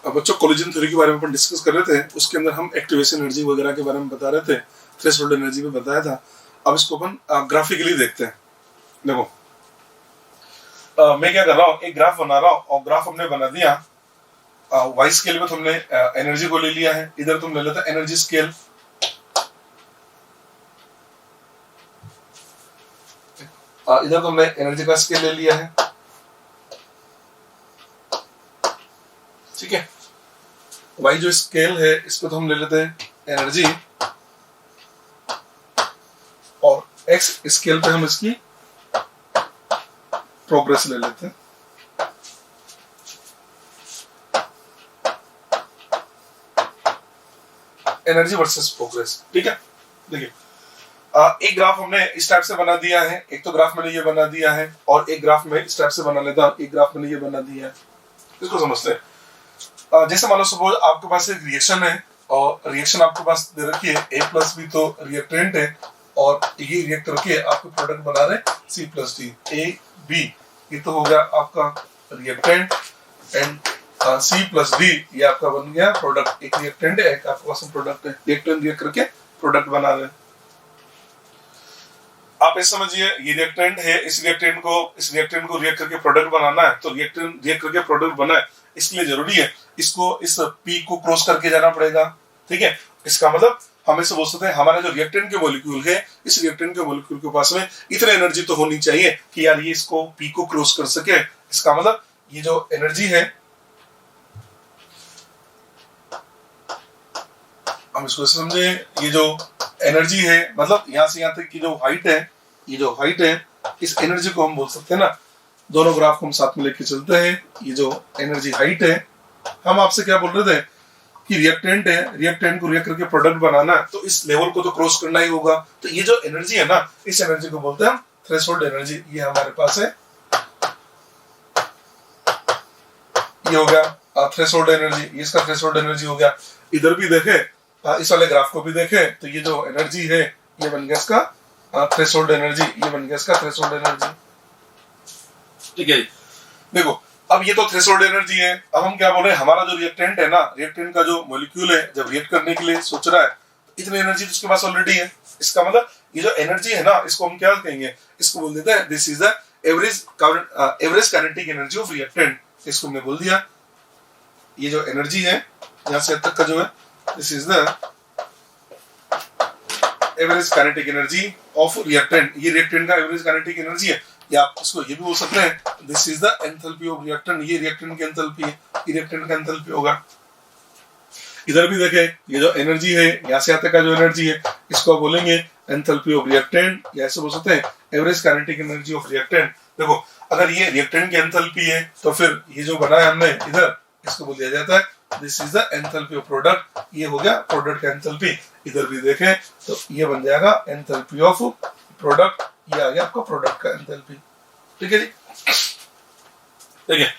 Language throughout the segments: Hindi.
बच्चों कोलिजन थ्योरी के बारे में अपन डिस्कस कर रहे थे, उसके अंदर हम एक्टिवेशन एनर्जी वगैरह के बारे में बता रहे थे, थ्रेशोल्ड एनर्जी में बताया था। अब इसको अपन ग्राफिकली देखते हैं। देखो मैं क्या कर रहा हूँ, एक ग्राफ बना रहा हूँ और ग्राफ हमने बना दिया। वाई स्केल में तुमने एनर्जी को ले लिया है, इधर तुम ले लेते एनर्जी स्केल। इधर तुमने एनर्जी का स्केल ले लिया है, ठीक है। वाई जो स्केल है इस पे तो हम ले लेते हैं एनर्जी, और एक्स स्केल पे हम इसकी प्रोग्रेस ले लेते हैं। एनर्जी वर्सेस प्रोग्रेस, ठीक है। देखिए एक ग्राफ हमने इस टाइप से बना दिया है, एक तो ग्राफ मैंने ये बना दिया है, और एक ग्राफ में इस टाइप से बना लेता हूं, एक ग्राफ मैंने ये बना दिया है। इसको समझते हैं। जैसे मान लो सपोज आपके पास एक रिएक्शन है, और रिएक्शन आपके पास दे रखी है A प्लस बी, तो रिएक्टेंट है, और ये रिएक्ट करके आपको प्रोडक्ट बना रहे C plus D, A B, ये तो हो गया आपका reactant, and C plus D ये आपका बन गया प्रोडक्ट। एक रिएक्टेंट है, एक आपके पास प्रोडक्ट है, रिएक्टेंट रिएक्ट करके प्रोडक्ट बना रहे हैं। आप ऐसे समझिए, ये रिएक्टेंट है, इस रिएक्टेंट को रिएक्ट करके प्रोडक्ट बनाना है, तो रिएक्टेंट रिएक्ट करके प्रोडक्ट बनाए, इसके लिए जरूरी है इसको इस पी को क्रॉस करके जाना पड़ेगा, ठीक है। इसका मतलब हम ऐसे बोल सकते हैं, हमारा जो रिएक्टेंट के मॉलिक्यूल है, इस रिएक्टेंट के मॉलिक्यूल के पास में इतनी एनर्जी तो होनी चाहिए कि यार ये इसको पी को क्रॉस कर सके। इसका मतलब ये जो एनर्जी है, हम इसको समझे, ये जो एनर्जी है मतलब यहां से यहां तक की जो हाइट है, ये जो हाइट है, इस एनर्जी को हम बोल सकते हैं ना। दोनों ग्राफ को हम साथ में लेके चलते हैं। ये जो एनर्जी हाइट है, हम आपसे क्या बोल रहे थे कि रिएक्टेंट है, रिएक्टेंट को रिएक्ट करके प्रोडक्ट बनाना है, तो इस लेवल को तो क्रॉस करना ही होगा। तो ये जो एनर्जी है ना, इस एनर्जी को बोलते हैं हम थ्रेशोल्ड एनर्जी। ये हमारे पास है, ये हो गया थ्रेशोल्ड एनर्जी, इसका थ्रेशोल्ड एनर्जी हो गया। इधर भी देखे, इस वाले ग्राफ को भी देखे, तो ये जो एनर्जी है ये बन गया इसका थ्रेशोल्ड एनर्जी, ये बन गया इसका थ्रेशोल्ड एनर्जी, ठीक है। देखो अब ये तो थ्रेशोल्ड एनर्जी है। अब हम क्या बोल रहे हैं, हमारा जो रिएक्टेंट है ना, रिएक्टेंट का जो मॉलिक्यूल है, जब रिएक्ट करने के लिए सोच रहा है, तो इतनी एनर्जी तो उसके पास ऑलरेडी है। इसका मतलब ये जो एनर्जी है ना, इसको हम क्या कहेंगे, इसको बोल देते हैं this is the average kinetic energy of reactant. इसको हमने बोल दिया, ये जो एनर्जी है यहां से तक का जो है, this is the average kinetic energy of reactant. ये रिएक्टेंट का एवरेज काइनेटिक एनर्जी है, या आप इसको ये भी बोल सकते हैं this is the enthalpy of reactant. ये रिएक्टेंट की एंथैल्पी है, ये रिएक्टेंट का एंथैल्पी होगा। इधर भी देखें, ये जो एनर्जी है, यहां से आता का जो एनर्जी है, इसको बोलेंगे एंथैल्पी ऑफ रिएक्टेंट, या ऐसे बोल सकते हैं average kinetic energy of reactant. देखो अगर ये रिएक्टेंट की एंथैल्पी है, तो फिर ये जो बनाया हमने इधर, इसको बोल दिया जाता है this is the enthalpy of product. ये हो गया प्रोडक्ट का एंथैल्पी। इधर भी देखें तो ये बन जाएगा एंथैल्पी ऑफ प्रोडक्ट, ये आ गया आपका प्रोडक्ट का एंथैल्पी, ठीक है जी। ठीक है,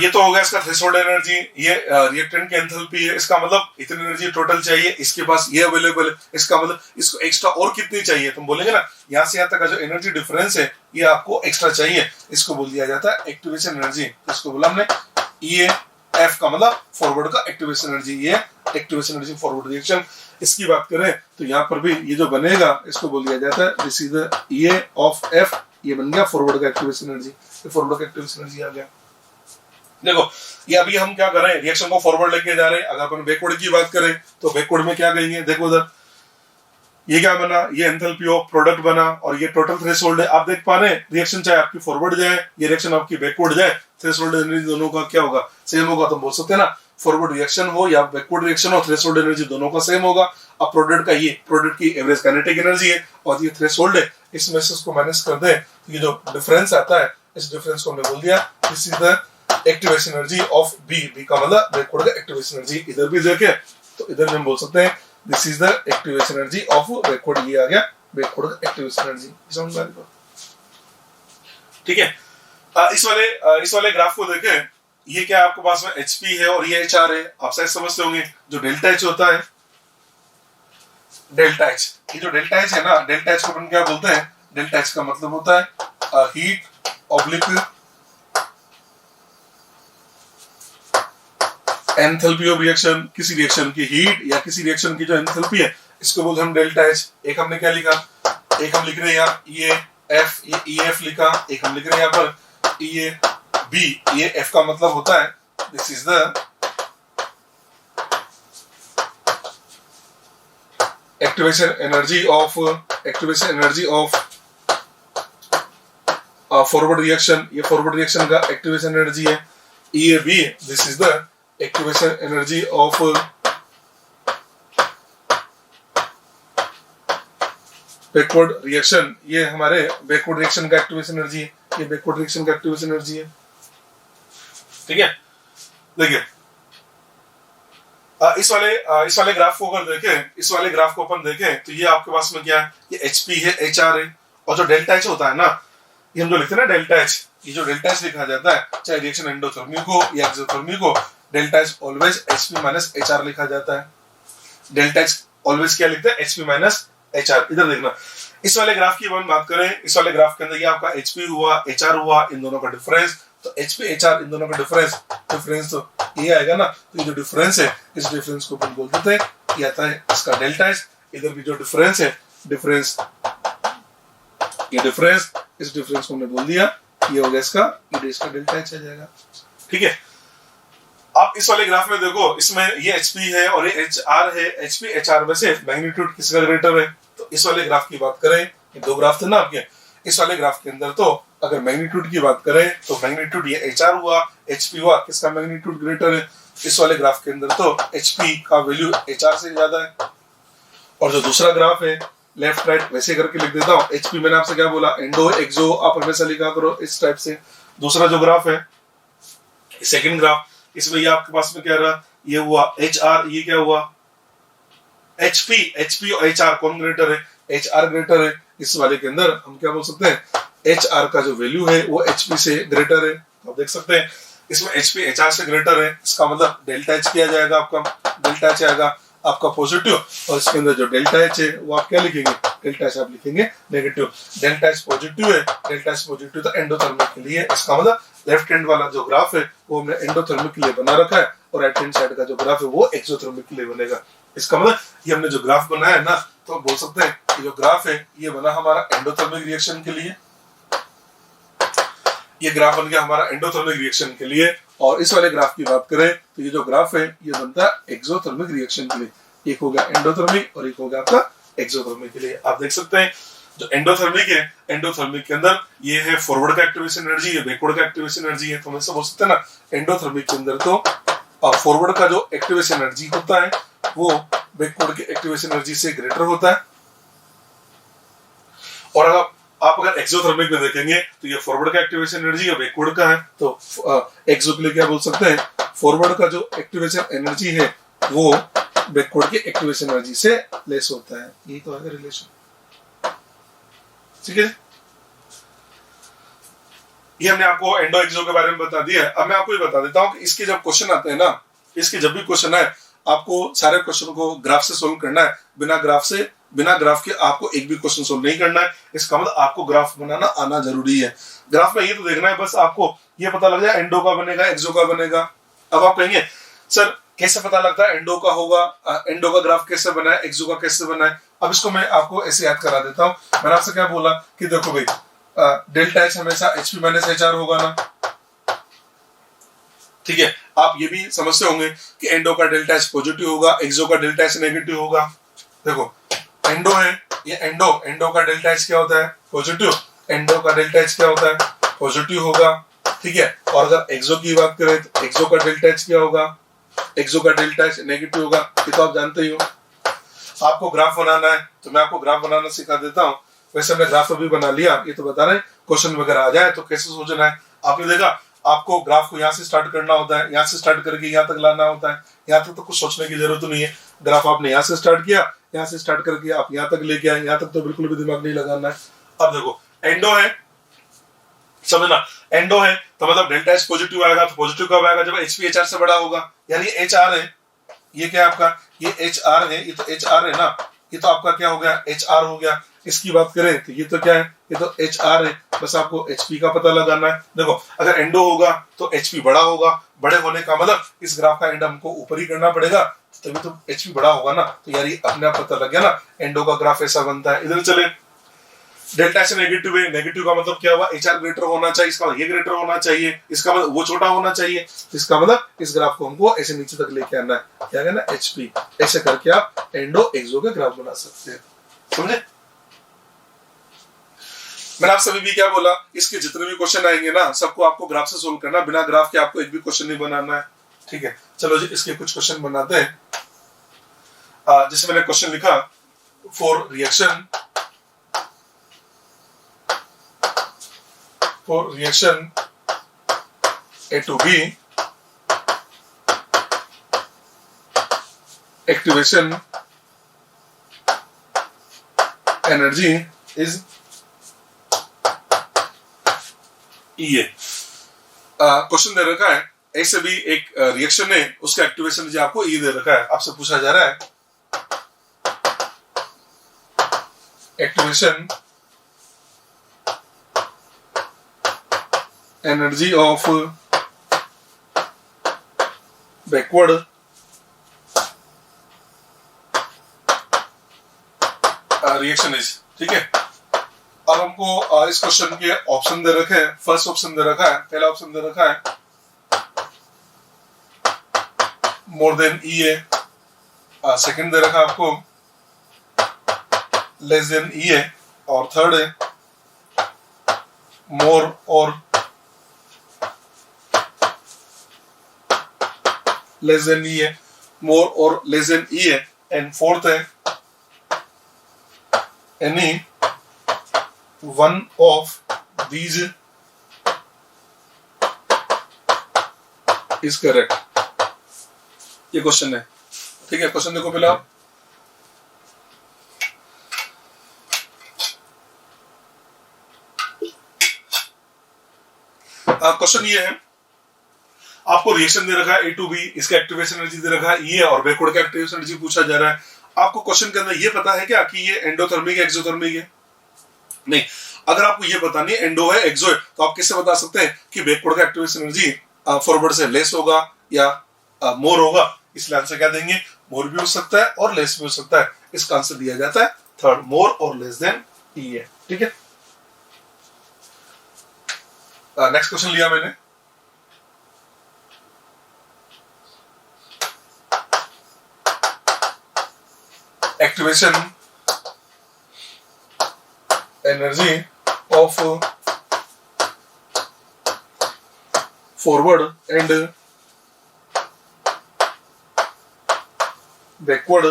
ये तो हो गया इसका थ्रेशोल्ड एनर्जी। ये रिएक्टेंट की एंथैल्पी है, इसका मतलब इतनी एनर्जी टोटल चाहिए, इसके पास ये अवेलेबल है। इसका मतलब इसको एक्स्ट्रा और कितनी चाहिए, तुम बोलेंगे ना, यहाँ से यहाँ तक का जो एनर्जी डिफरेंस है, ये आपको एक्स्ट्रा चाहिए। इसको बोल दिया जाता है एक्टिवेशन एनर्जी। इसको बोला हमने ये एफ का मतलब फॉरवर्ड का एक्टिवेशन एनर्जी, ये एक्टिवेशन एनर्जी फॉरवर्ड रिएक्शन। इसकी बात करें तो यहाँ पर भी ये जो बनेगा, इसको बोल दिया जाता है दिस इज द ये ऑफ एफ, ये बन गया फॉरवर्ड का एक्टिवेशन एनर्जी। ये फॉरवर्ड का एक्टिवेशन एनर्जी आ गया। देखो ये अभी हम क्या कर रहे हैं, रिएक्शन को फॉरवर्ड लेके जा रहे हैं। अगर अपन बैकवर्ड की बात करें तो बैकवर्ड में क्या कहेंगे, देखो उधर ये क्या बना, ये एंथैल्पी ऑफ प्रोडक्ट बना, और ये टोटल थ्रेशोल्ड है। आप देख पा रहे हैं, रिएक्शन चाहे आपकी फॉरवर्ड जाए, ये रिएक्शन आपकी बैकवर्ड जाए, थ्रेशोल्ड एनर्जी दोनों का क्या होगा, सेम होगा। तो बोल सकते हैं ना, फॉरवर्ड रिएक्शन हो या बैकवर्ड रिएक्शन हो, थ्रेशोल्ड एनर्जी दोनों का सेम होगा। अब प्रोडक्ट का ये प्रोडक्ट की एवरेज काइनेटिक एनर्जी है, और ये थ्रेशोल्ड है, इसमें से इसको माइनस कर दे, ये जो डिफरेंस आता है, इस डिफरेंस को हमने बोल दिया this is the activation energy of B. B का मतलब बैकवर्ड का एक्टिवेशन एनर्जी। इधर भी देखें तो इधर में हम बोल सकते हैं this is the activation energy of backward, ये आ गया बैकवर्ड का एक्टिवेशन एनर्जी। समझ में आ रही, ठीक है। इस वाले ग्राफ को देखें, ये क्या आपके पास में HP है और ये HR है। आप शायद समझते होंगे जो डेल्टा H होता है, डेल्टा H, ये जो डेल्टा H है ना, डेल्टा H को अपन क्या बोलते हैं, डेल्टा H का मतलब होता है heat oblique enthalpy of reaction, किसी रिएक्शन की हीट या किसी रिएक्शन की जो एंथैल्पी है इसको बोलते हैं हम डेल्टा एच। एक हमने क्या लिखा, एक हम लिख रहे हैं यहाँ ये एफ, ये ई एफ लिखा, एक हम लिख रहे हैं यहाँ पर ये बी, ये एफ का मतलब होता है this is the activation energy of forward reaction, ये फॉरवर्ड रिएक्शन का एक्टिवेशन एनर्जी है। ये B, this is the activation energy of backward reaction, ये हमारे बैकवर्ड रिएक्शन का एक्टिवेशन एनर्जी है, ये बैकवर्ड रिएक्शन का एक्टिवेशन एनर्जी है। ठीक है, देखिए इस वाले ग्राफ को अगर देखें, इस वाले ग्राफ को अपन देखें तो ये आपके पास में क्या है, ये एचपी है, एचआर है, और जो डेल्टा एच होता है ना, ये हम जो लिखते हैं ना डेल्टा एच, ये जो डेल्टा एच लिखा जाता है चाहे रिएक्शन एंडोथर्मिक हो या एक्सोथर्मिक हो, delta H always HP minus HR लिखा जाता है। डेल्टा एच ऑलवेज क्या लिखते हैं, एचपी माइनस एचआर। इधर देखना, इस वाले ग्राफ की अपन बात करें, इस वाले ग्राफ के अंदर ये आपका एचपी हुआ, एचआर हुआ, इन दोनों का डिफरेंस, तो एचपी एचआर इन दोनों का डिफरेंस तो ये आएगा ना, तो ये जो डिफरेंस है इस डिफरेंस को अपन बोल देते हैं, ये आता है इसका डेल्टा एच। इधर भी जो डिफरेंस है, डिफरेंस, ये डिफरेंस, इस डिफरेंस को हमने बोल दिया, ये हो गया इसका, ये इसका डेल्टा एच आ जाएगा। ठीक है, आप इस वाले ग्राफ में देखो, इसमें ये एचपी है और ये एचआर है, एचपी एचआर में से मैग्नीट्यूड किसका ग्रेटर है, तो इस वाले ग्राफ की बात करें, ये दो ग्राफ थे ना आपके, इस वाले ग्राफ के अंदर तो अगर मैग्नीट्यूड की बात करें तो मैग्नीट्यूड ये एचआर हुआ, एचपी हुआ, किसका मैग्नीट्यूड ग्रेटर है, इस वाले ग्राफ के अंदर तो एचपी का वैल्यू एचआर से ज्यादा है। और जो दूसरा ग्राफ है लेफ्ट राइट वैसे करके लिख देता हूँ, एचपी मैंने आपसे क्या बोला, एंडो एक्सो आप हमेशा लिखा करो इस टाइप से। दूसरा जो ग्राफ है सेकंड ग्राफ, इसमें ये आपके पास में क्या रहा, ये हुआ एचआर, ये क्या हुआ एचपी और एचआर कौन ग्रेटर है, एचआर ग्रेटर है। इस वाले के अंदर हम क्या बोल सकते हैं, एचआर का जो वैल्यू है वो एचपी से ग्रेटर है। आप देख सकते हैं इसमें एचपी एचआर से ग्रेटर है, इसका मतलब डेल्टा एच किया जाएगा, आपका डेल्टा एच आएगा आपका पॉजिटिव, और इसके अंदर जो डेल्टा एच है वो आप क्या लिखेंगे, डेल्टा एच आप लिखेंगे नेगेटिव। डेल्टा एच पॉजिटिव है, डेल्टा एच पॉजिटिव तो एंडोथर्मिक के लिए, इसका मतलब लेफ्ट हैंड वाला जो ग्राफ है वो हमने एंडोथर्मिक के लिए बना रखा है, और राइट हैंड साइड का जो ग्राफ है वो एक्सोथर्मिक के लिए बनेगा। इसका मतलब ये हमने जो ग्राफ बनाया है ना, तो बोल सकते हैं कि जो ग्राफ है ये बना हमारा एंडोथर्मिक रिएक्शन के लिए, ये ग्राफ बन गया हमारा एंडोथर्मिक रिएक्शन के लिए। और इस वाले ग्राफ की बात करें तो ये जो ग्राफ है ये बनता है एक्सोथर्मिक रिएक्शन के लिए, एक हो गया एंडोथर्मिक और एक हो गया आपका एक्सोथर्मिक के लिए। आप देख सकते हैं जो एंडोथर्मिक है, एंडोथर्मिक के अंदर ये है फॉरवर्ड का एक्टिवेशन एनर्जी, ये बैकवर्ड का एक्टिवेशन एनर्जी है। तो हम ऐसा बोल सकते हैं ना, एंडोथर्मिक के अंदर तो फॉरवर्ड का जो एक्टिवेशन एनर्जी होता है वो बैकवर्ड के एक्टिवेशन एनर्जी से ग्रेटर होता है। और अगर आप एक्सोथर्मिक में देखेंगे तो ये फॉरवर्ड का एक्टिवेशन एनर्जी है, बैकवर्ड का है, तो एक्सो के लिए क्या बोल सकते हैं, फॉरवर्ड का जो एक्टिवेशन एनर्जी है वो बैकवर्ड के एक्टिवेशन एनर्जी से लेस होता है। यही तो है रिलेशन। ठीक है, ये हमने आपको एंडो एक्सो के बारे में बता दिया। अब मैं आपको ये बता देता हूँ कि इसके जब क्वेश्चन आते हैं ना, इसके जब भी क्वेश्चन आए आपको सारे क्वेश्चन को ग्राफ से सोल्व करना है, बिना ग्राफ के आपको एक भी क्वेश्चन सोल्व नहीं करना है। इसका मतलब आपको ग्राफ बनाना आना जरूरी है। ग्राफ में ये तो देखना है बस, आपको ये पता लग जाए एंडो का बनेगा, एक्सो का बनेगा। अब आप कहेंगे सर कैसे पता लगता है एंडो का होगा, एंडो का ग्राफ कैसे बना है, एक्सो का कैसे बना है। अब इसको मैं आपको ऐसे याद करा देता हूँ। मैंने आपसे क्या बोला कि देखो भाई डेल्टा एच हमेशा एचपी माइनस एचआर होगा ना, ठीक है। आप ये भी समझते होंगे कि एंडो का डेल्टा एच पॉजिटिव होगा, एक्सो का डेल्टा एच नेगेटिव होगा। देखो एंडो है, ये एंडो का डेल्टा एच क्या होता है, पॉजिटिव। एंडो का डेल्टा एच क्या होता है, पॉजिटिव होगा, ठीक है। और अगर एक्सो की बात करें तो एक्सो का डेल्टा एच क्या होगा, एक्सो का डेल्टा एच नेगेटिव होगा। ये तो आप जानते ही हो। आपको ग्राफ बनाना है तो मैं आपको ग्राफ बनाना सिखा देता हूँ। वैसे हमने ग्राफ अभी बना लिया, ये तो बता रहे क्वेश्चन वगैरह आ जाए तो कैसे सोचना है। आपने देखा आपको ग्राफ को यहाँ से स्टार्ट करना होता है, यहाँ से स्टार्ट करके यहाँ तक लाना होता है। यहाँ तक तो कुछ सोचने की जरूरत नहीं है। ग्राफ आपने यहाँ से स्टार्ट किया, यहाँ से स्टार्ट करके आप यहाँ तक लेके आए, यहाँ तक तो बिल्कुल भी दिमाग नहीं लगाना है। अब देखो एंडो है, समझना एंडो है तो मतलब डेल्टा एच पॉजिटिव आएगा। तो पॉजिटिव कब आएगा, जब एचपी एचआर से बड़ा होगा। यानी एच आर है, ये क्या है आपका, ये एच आर है, ये तो एच आर है ना, ये तो आपका क्या हो गया, एच आर हो गया। इसकी बात करें तो ये तो क्या है, ये तो एच आर है, बस आपको एचपी का पता लगाना है। देखो अगर एंडो होगा तो एचपी बड़ा होगा, बड़े होने का मतलब इस ग्राफ का एंड हमको ऊपर ही करना पड़ेगा, तभी तो एचपी बड़ा होगा ना। तो यार ये अपने आप पता लग गया ना, एंडो का ग्राफ ऐसा बनता है। इधर चले, डेल्टा से नेगेटिव है, नेगेटिव का मतलब क्या हुआ, एच आर ग्रेटर होना चाहिए, इसका मतलब ये ग्रेटर होना चाहिए, इसका मतलब वो छोटा होना चाहिए, इसका मतलब इस ग्राफ को हमको ऐसे नीचे तक लेके आना है, क्या कहना है, एचपी। ऐसे करके आप एंडो एक्सो के ग्राफ बना सकते हैं, समझे। मैंने आप सभी भी क्या बोला, इसके जितने भी क्वेश्चन आएंगे ना सबको आपको ग्राफ से सोल्व करना, बिना ग्राफ के आपको एक भी क्वेश्चन नहीं बनाना है, ठीक है। चलो जी इसके कुछ क्वेश्चन बनाते हैं। जैसे मैंने क्वेश्चन लिखा, for reaction A to B, activation energy is EA। Question दे रखा है, ऐसे भी एक रिएक्शन है, उसका एक्टिवेशन एनर्जी आपको E दे रखा है। आपसे पूछा जा रहा है activation energy of backward reaction is, ठीक है। अब हमको इस क्वेश्चन के ऑप्शन दे रखे हैं। फर्स्ट ऑप्शन दे रखा है, पहला ऑप्शन दे रखा है मोर देन ई ए, सेकेंड दे रखा है आपको लेस देन ई ए, और थर्ड है मोर और लेस देन ई है, मोर और लेस देन ई है, एंड फोर्थ है any one of these is correct. ये क्वेश्चन है, ठीक है। क्वेश्चन देखो पहले आप, क्वेश्चन ये है, आपको रिएक्शन दे रखा है A to B, इसका एक्टिवेशन एनर्जी दे रखा है E है, और बैकवर्ड का एक्टिवेशन एनर्जी पूछा जा रहा है। आपको क्वेश्चन के अंदर ये पता है क्या कि ये एंडोथर्मिक है एक्सोथर्मिक है? नहीं। अगर आपको ये पता नहीं एंडो है एक्सो है, तो आप किससे बता सकते हैं कि बैकवर्ड का एक्टिवेशन एनर्जी फॉरवर्ड से लेस होगा या मोर होगा? इसलिए आंसर क्या देंगे, मोर भी हो सकता है और लेस भी हो सकता है। इसका आंसर दिया जाता है थर्ड, मोर और लेस देन E है, ठीक है। नेक्स्ट क्वेश्चन लिया मैंने, activation energy of forward and backward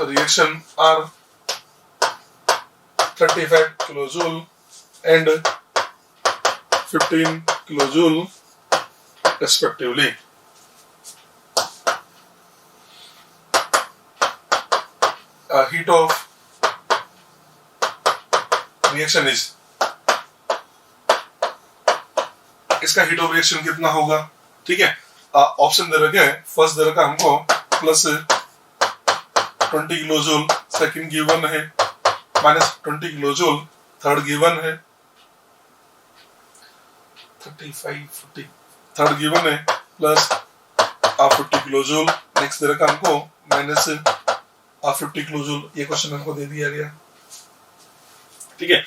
reaction are 35 kilojule and 15 kilojule respectively. Heat of reaction is, इसका हीट ऑफ रिएक्शन कितना होगा, ठीक है। ऑप्शन दे रखे हैं, फर्स्ट दे रखा हमको प्लस 20 किलोजूल, सेकंड गिवन है माइनस 20 किलोजूल, थर्ड गिवन है 35 थर्ड गिवन है प्लस 50 किलोजूल, नेक्स्ट दे रखा हमको माइनस 50 किलोजूल। ये क्वेश्चन हमको दे दिया गया, ठीक है।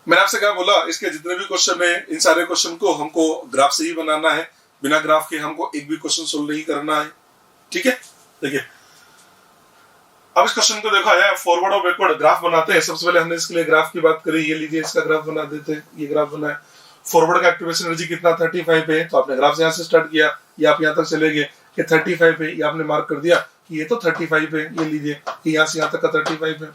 मैंने आपसे क्या बोला, इसके जितने भी क्वेश्चन है इन सारे क्वेश्चन को हमको ग्राफ से ही बनाना है, बिना ग्राफ के हमको एक भी क्वेश्चन सोल्व नहीं करना है, ठीक है। देखिए अब इस क्वेश्चन को देखा है, फॉरवर्ड और बैकवर्ड ग्राफ बनाते हैं। सबसे पहले हमने इसके लिए ग्राफ की बात करी, ये लीजिए इसका ग्राफ बना देते हैं। ये ग्राफ बना है, फॉरवर्ड का एक्टिवेशन एनर्जी कितना 35 है, तो आपने ग्राफ से यहाँ से स्टार्ट किया, ये आप यहाँ तक चले गए कि 35 है, ये आपने मार्क कर दिया कि ये तो 35 है, ये लीजिए यहाँ से यहाँ तक का 35 है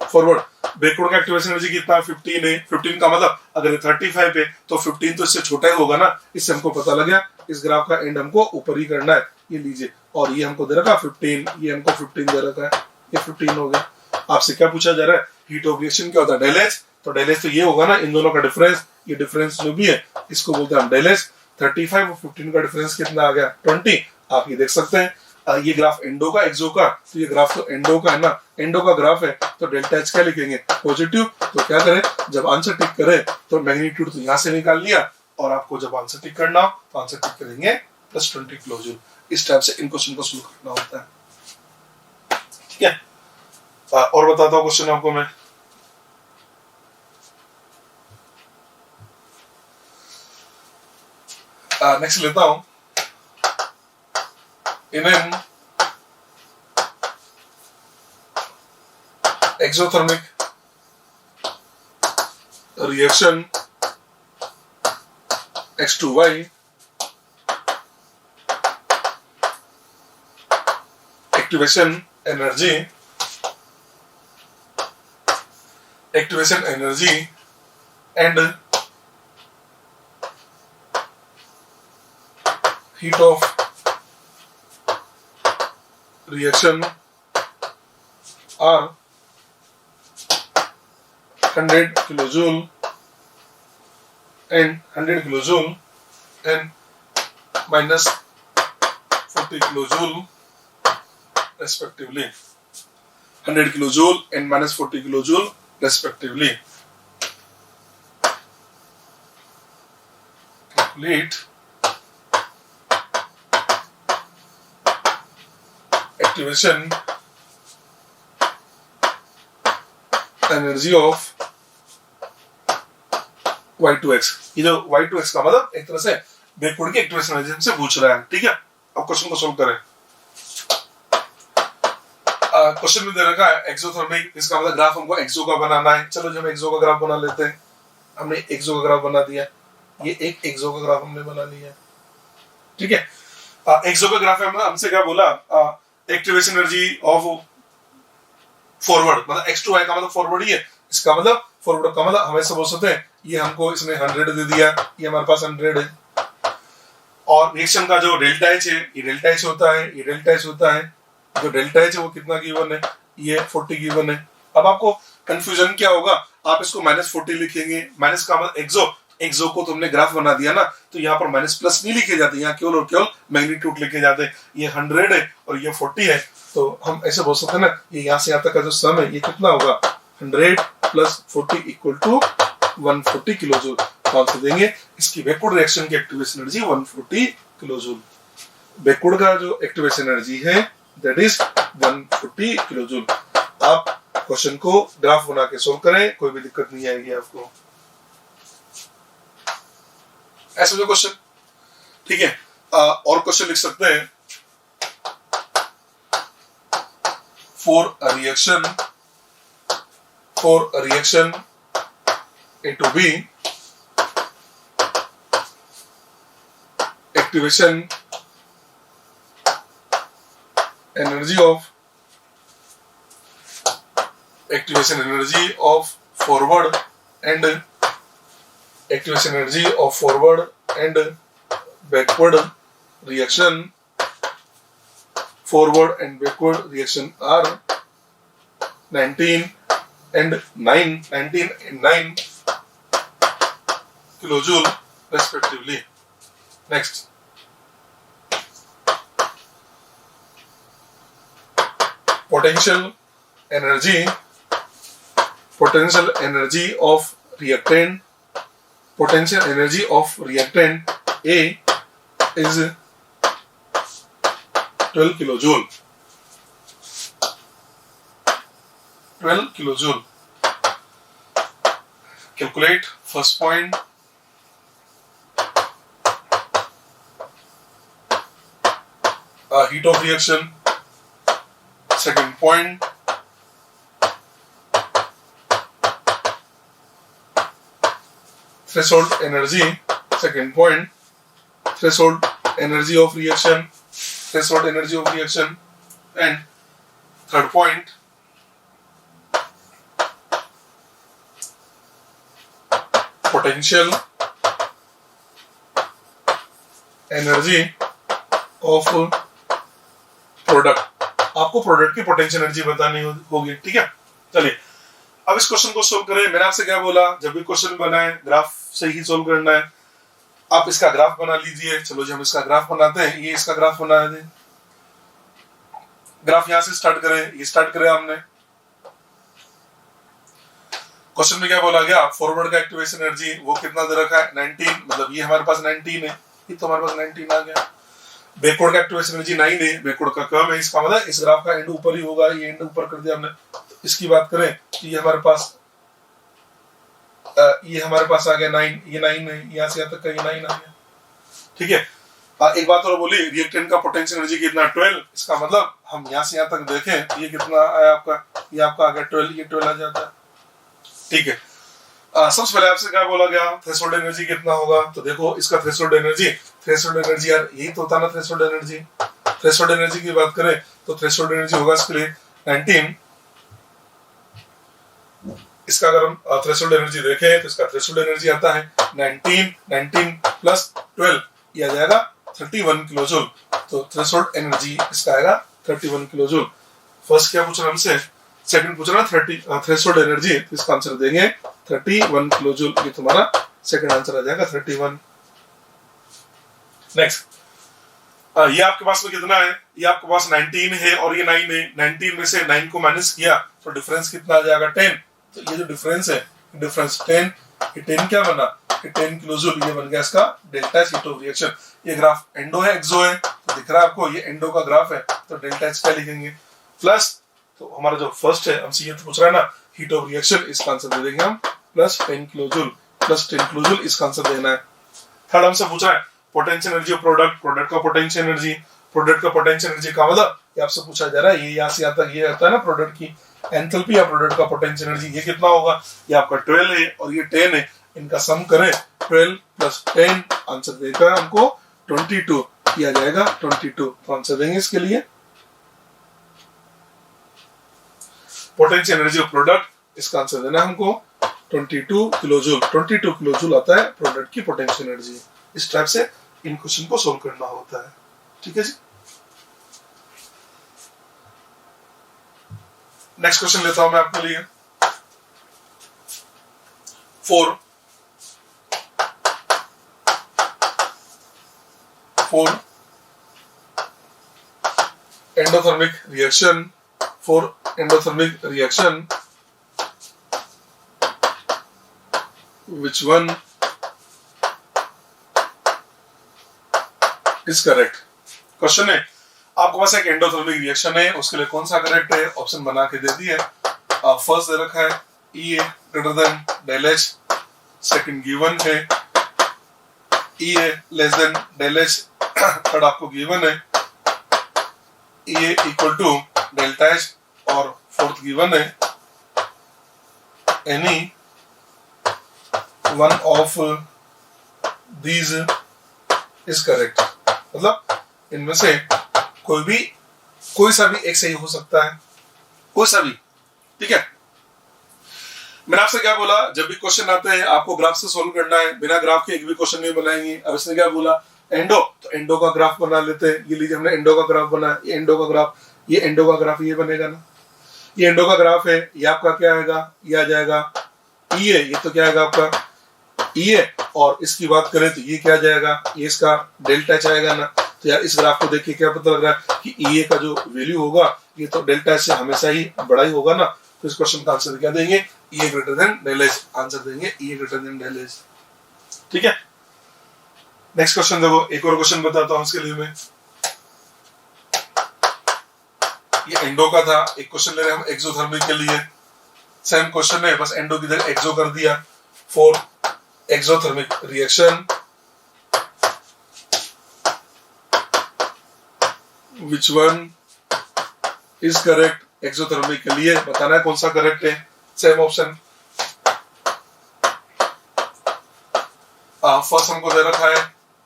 फॉरवर्ड। बैकवर्ड का एक्टिवेशन एनर्जी कितना 15 है, 15 का मतलब अगर 35 है तो 15 तो इससे छोटा ही होगा ना। इससे हमको पता लग गया इस ग्राफ का एंड हमको ऊपर ही करना है, ये लीजिए। और ये हमको दे रखा 15, ये हमको 15 दे रखा है, ये 15 हो गया। आपसे क्या पूछा जा रहा है, हीट ऑफ रिएक्शन क्या होता है, डेल एच। तो डेल एच तो ये होगा ना, इन दोनों का डिफरेंस, ये डिफरेंस जो भी है इसको बोलते हैं हम डेल एच। 35 और 15 का डिफरेंस कितना आ गया 20। आप ये देख सकते हैं, ये ग्राफ एंडो का एक्सो का, तो ये ग्राफ तो एंडो का है ना, एंडो का ग्राफ है तो डेल्टा एच क्या लिखेंगे पॉजिटिव। तो क्या करें, जब आंसर टिक करे तो मैग्नीट्यूड तो यहाँ से निकाल लिया, और आपको जब आंसर टिक करना हो तो आंसर टिक करेंगे +20 किलोजूल। इस टाइप से इन क्वेश्चन को सोल्व करना होता है, ठीक है। और बताता हूँ क्वेश्चन आपको मैं। नेक्स्ट लेता हूं। In an exothermic reaction X2Y, activation energy and heat of reaction are 100 kilojoule and 100 kilojoule and minus 40 kilojoule respectively. 100 kilojoule and minus 40 kilojoule respectively. Calculate activation energy of Y2X। ये जो Y2X का मतलब एक तरह से बैकवर्ड की एक्टिवेशन एनर्जी से पूछ रहा है, ठीक है। अब क्वेश्चन को सोल्व करें। क्वेश्चन में दे रखा है एक्सोथर्मिक, इसका मतलब ग्राफ हमको एक्सो का बनाना है। चलो जो हम एक्सो का ग्राफ बना लेते हैं। हमने एक्सो का ग्राफ बना दिया, ये एक एक्सो का ग्राफ हमने बना लिया, ठीक है। एक्सो का ग्राफ है, मतलब हमसे क्या बोला, एक्टिवेशन एनर्जी ऑफ फॉरवर्ड, मतलब X2Y का मतलब फॉरवर्ड ही है। इसका मतलब फॉरवर्ड का मतलब हमें सब हो सकते हैं, ये हमको इसने 100 दे दिया, ये हमारे पास 100 है। और रिएक्शन का जो डेल्टा एच है, ये डेल्टा एच होता है, ये डेल्टा एच होता है। जो डेल्टा एच है वो कितना गिवन है, ये 40 गिवन है। अब आपको कंफ्यूजन क्या होगा, आप इसको -40 लिखेंगे, माइनस का मतलब एक्सो को तुमने ग्राफ बना दिया ना, तो यहाँ पर माइनस प्लस नहीं लिखे जाते, यहाँ केवल और केवल मैग्नीट्यूड लिखे जाते हैं। ये 100 है और ये 40 है, तो हम ऐसे बोल सकते हैं ना, ये यहाँ से यहाँ तक का जो सम है ये कितना होगा, 100 + 40 = 140 किलोजूल। तो आंसर देंगे इसकी बैकवर्ड रिएक्शन की एक्टिवेशन एनर्जी 140 किलोजूल। बैकवर्ड का जो एक्टिवेशन एनर्जी है दैट इज 140 किलोजूल। आप क्वेश्चन को ग्राफ बना के सोल्व करें, कोई भी दिक्कत नहीं आएगी आपको। ऐसा जो क्वेश्चन, ठीक है। और क्वेश्चन लिख सकते हैं, for a reaction A to B, activation energy of forward and activation energy of forward and backward reaction, forward and backward reaction are 19 and 9 kilojoule respectively. Next, potential energy of reactant A is 12 kilojoule. 12 kilojoule. Calculate first point, heat of reaction, second point, threshold energy, second point, threshold energy of reaction, and third point, potential energy of product. आपको प्रोडक्ट की पोटेंशियल एनर्जी बतानी होगी, ठीक है। चलिए अब इस क्वेश्चन को सोल्व करें। मैंने आपसे क्या बोला, जब भी क्वेश्चन बनाए ग्राफ से ही सोल्व करना है। आप इसका ग्राफ बना लीजिए। चलो जी हम इसका ग्राफ बनाते हैं। ये इसका ग्राफ बना दें। ग्राफ यहां से स्टार्ट करें, ये स्टार्ट करें हमने। क्वेश्चन में क्या बोला गया, फॉरवर्ड का एक्टिवेशन एनर्जी वो कितना दे रखा है 19, मतलब ये हमारे पास 19 है, ये तो हमारे पास 19 आ गया। बैकवर्ड का एक्टिवेशन एनर्जी 9 है, बैकवर्ड का कम है, इसका मतलब इस ग्राफ का एंड ऊपर ही होगा, ये एंड ऊपर कर दिया हमने। तो इसकी बात करें तो ये हमारे पास आ गया 9, ये 9 है, यहाँ से यहाँ तक का ये 9 आ गया। ठीक है, एक बात और बोली, रिएक्टेंट का पोटेंशियल एनर्जी कितना 12, इसका मतलब हम यहाँ से यहाँ तक देखें, ये कितना आया आपका, ये आपका आ गया 12, ये 12 आ जाता है। ठीक है, सबसे पहले आपसे क्या बोला गया, थ्रेशोल्ड एनर्जी कितना होगा, तो देखो इसका थ्रेशोल्ड एनर्जी यार यही तो होता ना थ्रेशोल्ड एनर्जी। थ्रेशोल्ड एनर्जी की बात करें तो थ्रेशोल्ड एनर्जी होगा इसके लिए 19। इसका अगर हम थ्रेशोल्ड एनर्जी देखें तो इसका थ्रेशोल्ड एनर्जी आता है 19 प्लस 12, ये आ जाएगा 31 किलोजूल। तो थ्रेशोल्ड एनर्जी इसका आएगा 31 किलोजूल। फर्स्ट क्या पूछना हमसे, सेकंड पूछना थ्रेशोल्ड एनर्जी, तो इसका आंसर देंगे 31 किलोजूल, ये तुम्हारा सेकंड आंसर आ जाएगा 31। नेक्स्ट, ये आपके पास में कितना है, ये आपके पास 19 है और ये 9 है, 19 में से 9 को माइनस किया तो डिफरेंस कितना आ जाएगा 10। तो ये जो डिफरेंस है, डिफरेंस 10, ये 10 क्या बना, ये 10 किलोजूल, ये बन गया इसका delta H heat of reaction. ये ग्राफ एंडो है एक्सो है, तो दिख रहा है आपको ये एंडो का ग्राफ है, तो डेल्टा एच क्या लिखेंगे प्लस, तो हमारा जो फर्स्ट है हमसे ये तो पूछ रहा है ना हीट ऑफ रिएक्शन, इसका आंसर दे देंगे हम प्लस 10 किलोजूल, प्लस 10 किलोजूल इसका आंसर देना है। थर्ड हमसे पूछ रहा है potential energy of product, product का पोटेंशियल एनर्जी, प्रोडक्ट का पोटेंशियल एनर्जी का मतलब ये आपसे पूछा जा रहा है, ये यहाँ से यहाँ तक ये आता है ना प्रोडक्ट की एंथैल्पी या प्रोडक्ट का पोटेंशियल एनर्जी, ये कितना होगा, ये आपका 12 है और ये 10 है, इनका सम करें 12 प्लस 10, आंसर देगा हमको 22, किया जाएगा 22, तो आंसर देंगे इसके लिए पोटेंशियल एनर्जी ऑफ प्रोडक्ट, इसका आंसर देना हमको 22 किलोजूल। 22 किलोजूल आता है प्रोडक्ट की पोटेंशियल एनर्जी। इस टाइप से इन क्वेश्चन को सोल्व करना होता है। ठीक है जी, नेक्स्ट क्वेश्चन लेता हूं मैं आपके लिए। 4 endothermic reaction, for endothermic reaction, which one is correct? Question है आपके पास एक एंडोथर्मिक रिएक्शन है, उसके लिए कौन सा करेक्ट है, ऑप्शन बना के दे दिया है। फर्स्ट दे रखा है E A greater than del H, second given है E A less than del H, third आपको गिवन है E A equal to delta H, और फोर्थ गिवन है any one of these is correct. मतलब इनमें से कोई सा भी एक सही हो सकता है, कोई सा भी। ठीक है, मैंने आपसे क्या बोला, जब भी क्वेश्चन आते हैं आपको ग्राफ से सोल्व करना है, बिना ग्राफ के एक भी क्वेश्चन नहीं बनाएंगे। अब इसने क्या बोला एंडो, तो एंडो का ग्राफ बना लेते हैं। ये लीजिए हमने एंडो का ग्राफ बनाया, ये एंडो का ग्राफ, ये एंडो का ग्राफ, ये बनेगा ना, ये एंडो का ग्राफ है, ये आपका क्या आएगा, ये आ जाएगा ई है, ये तो क्या आएगा आपका ई है, और इसकी बात करें तो ये क्या आ जाएगा, ये इसका डेल्टा एच आएगा ना। तो यार इस ग्राफ को देख के क्या पता लग रहा है कि ई का जो वैल्यू होगा ये तो डेल्टा एच से हमेशा ही बड़ा ही होगा ना। तो इस क्वेश्चन का आंसर क्या देंगे, E greater than del H, answer देंगे E greater than del H. ठीक है, नेक्स्ट क्वेश्चन देखो, एक और क्वेश्चन बताता हूं इसके लिए मैं। ये एंडो का था, एक क्वेश्चन ले रहे हैं हम एक्सोथर्मिक के लिए, सेम क्वेश्चन है बस एंडो की जगह एक्सो कर दिया। For exothermic reaction which one is correct, exothermic के लिए बताना है कौन सा करेक्ट है। सेम ऑप्शन, फर्स्ट हमको दे रखा है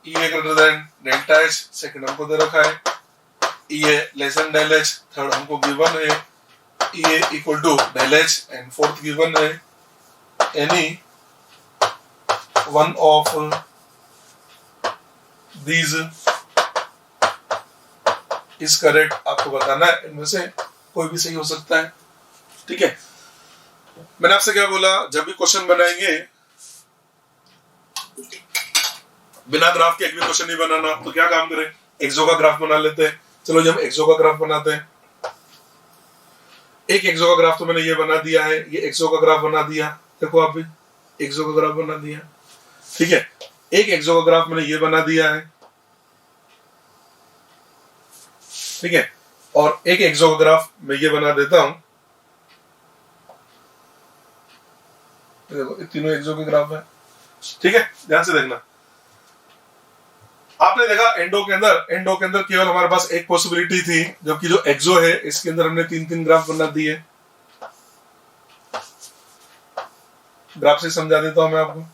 E A greater than delta H, second हमको दे रखा है E A less than del H, third हमको गिवन है E A equal to del H, and fourth given है any one of these is correct. आपको बताना है इनमें से कोई भी सही हो सकता है। ठीक है, मैंने आपसे क्या बोला, जब भी क्वेश्चन बनाएंगे बिना ग्राफ के एक भी क्वेश्चन नहीं बनाना। तो क्या काम करें, एक्सो का ग्राफ बना लेते हैं। चलो जब एक्सो का ग्राफ बनाते हैं, एक एक्सो का ग्राफ तो मैंने ये बना दिया है, ये एक्सो का ग्राफ बना दिया, देखो आप भी एक्सो का ग्राफ बना दिया, ठीक है। एक एक्सो का ग्राफ मैंने ये बना दिया है, ठीक है, और एक एक्सो का ग्राफ मैं ये बना देता हूं, देखो ये तीनों एक्सो के ग्राफ है, ठीक है, ध्यान से देखना। आपने देखा एंडो के अंदर केवल हमारे पास एक पॉसिबिलिटी थी, जबकि जो एक्सो है इसके अंदर हमने तीन तीन ग्राफ बना दिए। ग्राफ से समझा देता हूं मैं आपको।